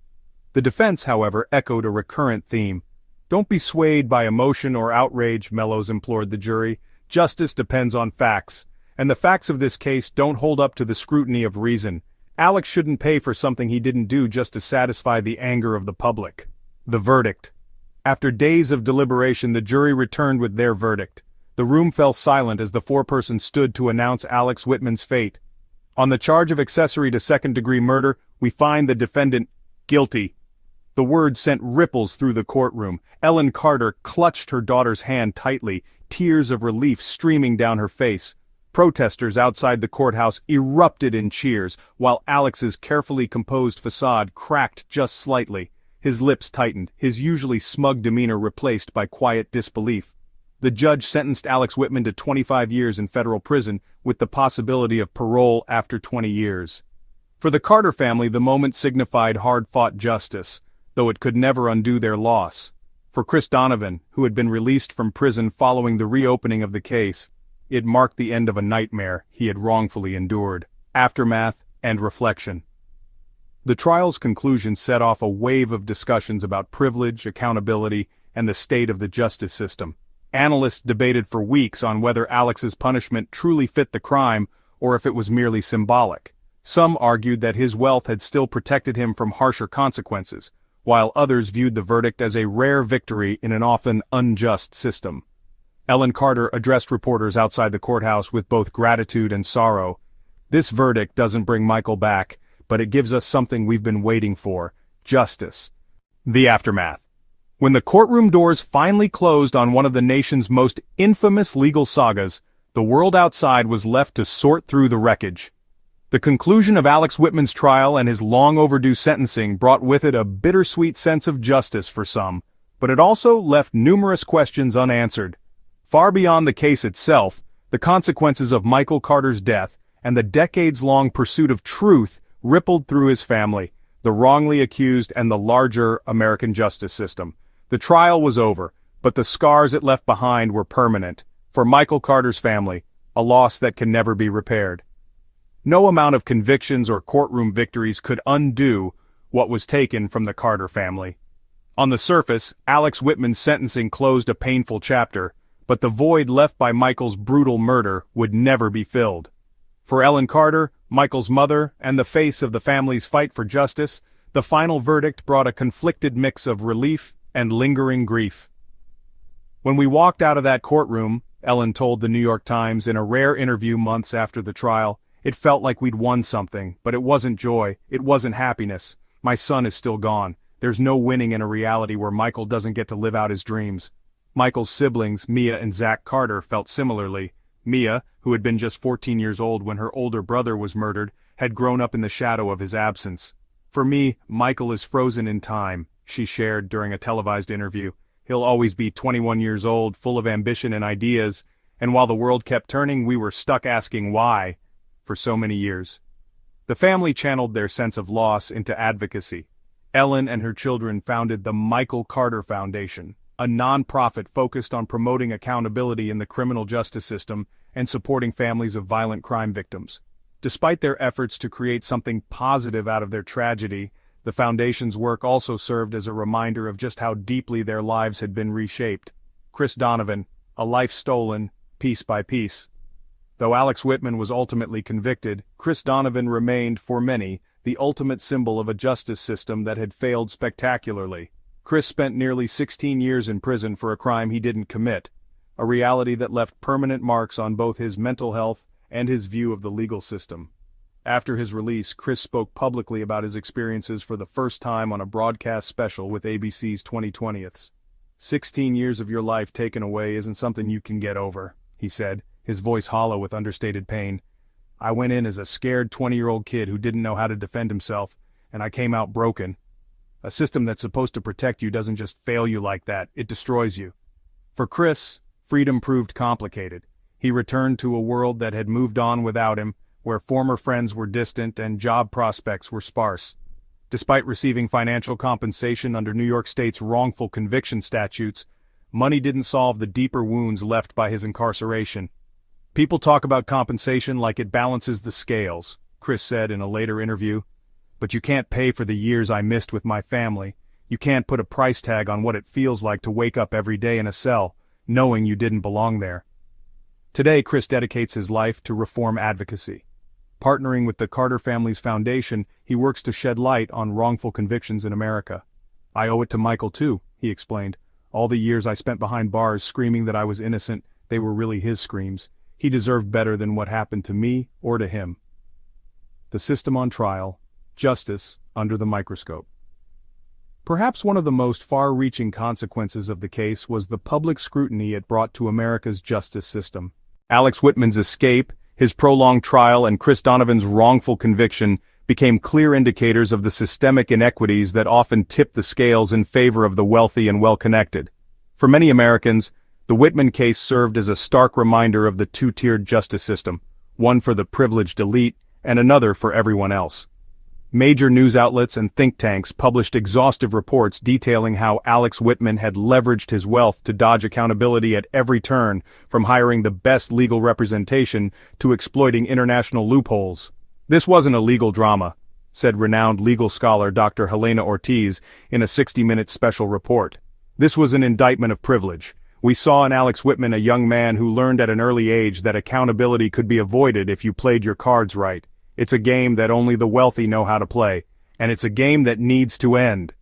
The defense, however, echoed a recurrent theme. "Don't be swayed by emotion or outrage," Mellows implored the jury. "Justice depends on facts, and the facts of this case don't hold up to the scrutiny of reason. Alex shouldn't pay for something he didn't do just to satisfy the anger of the public." The verdict. After days of deliberation, the jury returned with their verdict. The room fell silent as the foreperson stood to announce Alex Whitman's fate. "On the charge of accessory to second-degree murder, we find the defendant guilty." The words sent ripples through the courtroom. Ellen Carter clutched her daughter's hand tightly, tears of relief streaming down her face. Protesters outside the courthouse erupted in cheers, while Alex's carefully composed facade cracked just slightly. His lips tightened, his usually smug demeanor replaced by quiet disbelief. The judge sentenced Alex Whitman to 25 years in federal prison, with the possibility of parole after 20 years. For the Carter family, the moment signified hard-fought justice, though it could never undo their loss. For Chris Donovan, who had been released from prison following the reopening of the case, it marked the end of a nightmare he had wrongfully endured. Aftermath and reflection. The trial's conclusion set off a wave of discussions about privilege, accountability, and the state of the justice system. Analysts debated for weeks on whether Alex's punishment truly fit the crime or if it was merely symbolic. Some argued that his wealth had still protected him from harsher consequences, while others viewed the verdict as a rare victory in an often unjust system. Ellen Carter addressed reporters outside the courthouse with both gratitude and sorrow. "This verdict doesn't bring Michael back, but it gives us something we've been waiting for: justice." The aftermath. When the courtroom doors finally closed on one of the nation's most infamous legal sagas, the world outside was left to sort through the wreckage. The conclusion of Alex Whitman's trial and his long-overdue sentencing brought with it a bittersweet sense of justice for some, but it also left numerous questions unanswered. Far beyond the case itself, the consequences of Michael Carter's death and the decades-long pursuit of truth rippled through his family, the wrongly accused, and the larger American justice system. The trial was over, but the scars it left behind were permanent. For Michael Carter's family, a loss that can never be repaired. No amount of convictions or courtroom victories could undo what was taken from the Carter family. On the surface, Alex Whitman's sentencing closed a painful chapter, but the void left by Michael's brutal murder would never be filled. For Ellen Carter, Michael's mother, and the face of the family's fight for justice, the final verdict brought a conflicted mix of relief and lingering grief. When we walked out of that courtroom, Ellen told the New York Times in a rare interview months after the trial, it felt like we'd won something, but it wasn't joy, it wasn't happiness. My son is still gone. There's no winning in a reality where Michael doesn't get to live out his dreams. Michael's siblings, Mia and Zach Carter, felt similarly. Mia, who had been just 14 years old when her older brother was murdered, had grown up in the shadow of his absence. For me, Michael is frozen in time, she shared during a televised interview. He'll always be 21 years old, full of ambition and ideas, and while the world kept turning, we were stuck asking why for so many years. The family channeled their sense of loss into advocacy. Ellen and her children founded the Michael Carter Foundation, a non-profit focused on promoting accountability in the criminal justice system and supporting families of violent crime victims. Despite their efforts to create something positive out of their tragedy, the foundation's work also served as a reminder of just how deeply their lives had been reshaped. Chris Donovan, a life stolen, piece by piece. Though Alex Whitman was ultimately convicted, Chris Donovan remained, for many, the ultimate symbol of a justice system that had failed spectacularly. Chris spent nearly 16 years in prison for a crime he didn't commit, a reality that left permanent marks on both his mental health and his view of the legal system. After his release, Chris spoke publicly about his experiences for the first time on a broadcast special with ABC's 2020ths. 16 years of your life taken away isn't something you can get over, he said, his voice hollow with understated pain. I went in as a scared 20-year-old kid who didn't know how to defend himself, and I came out broken. A system that's supposed to protect you doesn't just fail you like that, it destroys you. For Chris, freedom proved complicated. He returned to a world that had moved on without him, where former friends were distant and job prospects were sparse. Despite receiving financial compensation under New York State's wrongful conviction statutes, money didn't solve the deeper wounds left by his incarceration. People talk about compensation like it balances the scales, Chris said in a later interview. But you can't pay for the years I missed with my family. You can't put a price tag on what it feels like to wake up every day in a cell, knowing you didn't belong there. Today, Chris dedicates his life to reform advocacy. Partnering with the Carter family's foundation, he works to shed light on wrongful convictions in America. I owe it to Michael too, he explained. All the years I spent behind bars screaming that I was innocent, they were really his screams. He deserved better than what happened to me or to him. The system on trial, justice under the microscope. Perhaps one of the most far-reaching consequences of the case was the public scrutiny it brought to America's justice system. Alex Whitman's escape, his prolonged trial, and Chris Donovan's wrongful conviction became clear indicators of the systemic inequities that often tip the scales in favor of the wealthy and well-connected. For many Americans, the Whitman case served as a stark reminder of the two-tiered justice system, one for the privileged elite and another for everyone else. Major news outlets and think tanks published exhaustive reports detailing how Alex Whitman had leveraged his wealth to dodge accountability at every turn, from hiring the best legal representation to exploiting international loopholes. This wasn't a legal drama, said renowned legal scholar Dr. Helena Ortiz in a 60-minute special report. This was an indictment of privilege. We saw in Alex Whitman a young man who learned at an early age that accountability could be avoided if you played your cards right. It's a game that only the wealthy know how to play, and it's a game that needs to end.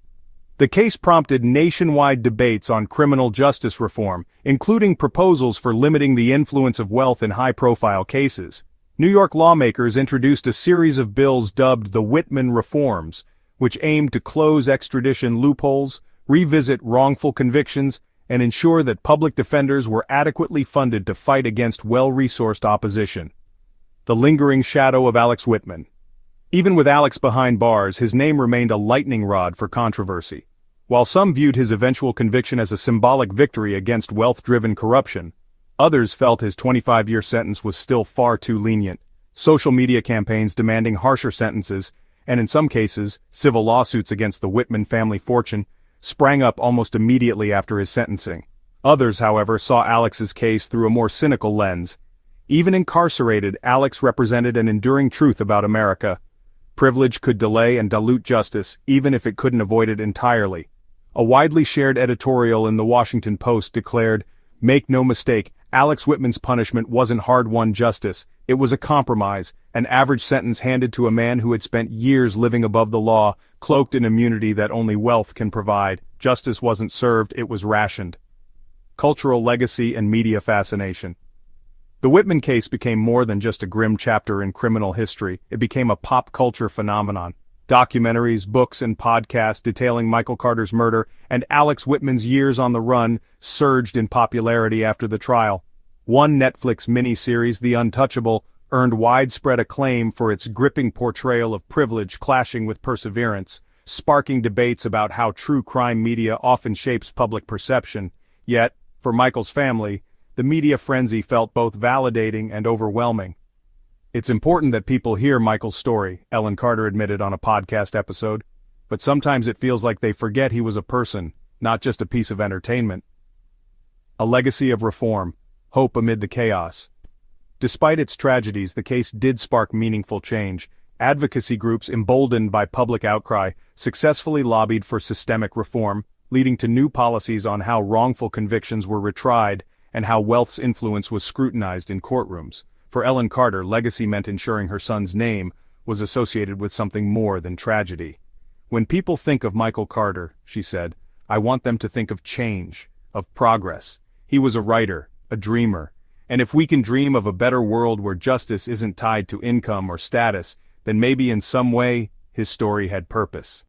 The case prompted nationwide debates on criminal justice reform, including proposals for limiting the influence of wealth in high-profile cases. New York lawmakers introduced a series of bills dubbed the Whitman Reforms, which aimed to close extradition loopholes, revisit wrongful convictions, and ensure that public defenders were adequately funded to fight against well-resourced opposition. The lingering shadow of Alex Whitman. Even with Alex behind bars, his name remained a lightning rod for controversy. While some viewed his eventual conviction as a symbolic victory against wealth-driven corruption, others felt his 25-year sentence was still far too lenient. Social media campaigns demanding harsher sentences, and in some cases, civil lawsuits against the Whitman family fortune, sprang up almost immediately after his sentencing. Others, however, saw Alex's case through a more cynical lens. Even incarcerated, Alex represented an enduring truth about America. Privilege could delay and dilute justice, even if it couldn't avoid it entirely. A widely shared editorial in the Washington Post declared, "Make no mistake, Alex Whitman's punishment wasn't hard-won justice, it was a compromise, an average sentence handed to a man who had spent years living above the law, cloaked in immunity that only wealth can provide. Justice wasn't served, it was rationed." Cultural legacy and media fascination. The Whitman case became more than just a grim chapter in criminal history, it became a pop culture phenomenon. Documentaries, books, and podcasts detailing Michael Carter's murder and Alex Whitman's years on the run surged in popularity after the trial. One Netflix miniseries, The Untouchable, earned widespread acclaim for its gripping portrayal of privilege clashing with perseverance, sparking debates about how true crime media often shapes public perception. Yet, for Michael's family, the media frenzy felt both validating and overwhelming. "It's important that people hear Michael's story," Ellen Carter admitted on a podcast episode, "but sometimes it feels like they forget he was a person, not just a piece of entertainment." A legacy of reform, hope amid the chaos. Despite its tragedies, the case did spark meaningful change. Advocacy groups, emboldened by public outcry, successfully lobbied for systemic reform, leading to new policies on how wrongful convictions were retried and how wealth's influence was scrutinized in courtrooms. For Ellen Carter, legacy meant ensuring her son's name was associated with something more than tragedy. "When people think of Michael Carter," she said, "I want them to think of change, of progress. He was a writer, a dreamer. And if we can dream of a better world where justice isn't tied to income or status, then maybe in some way, his story had purpose."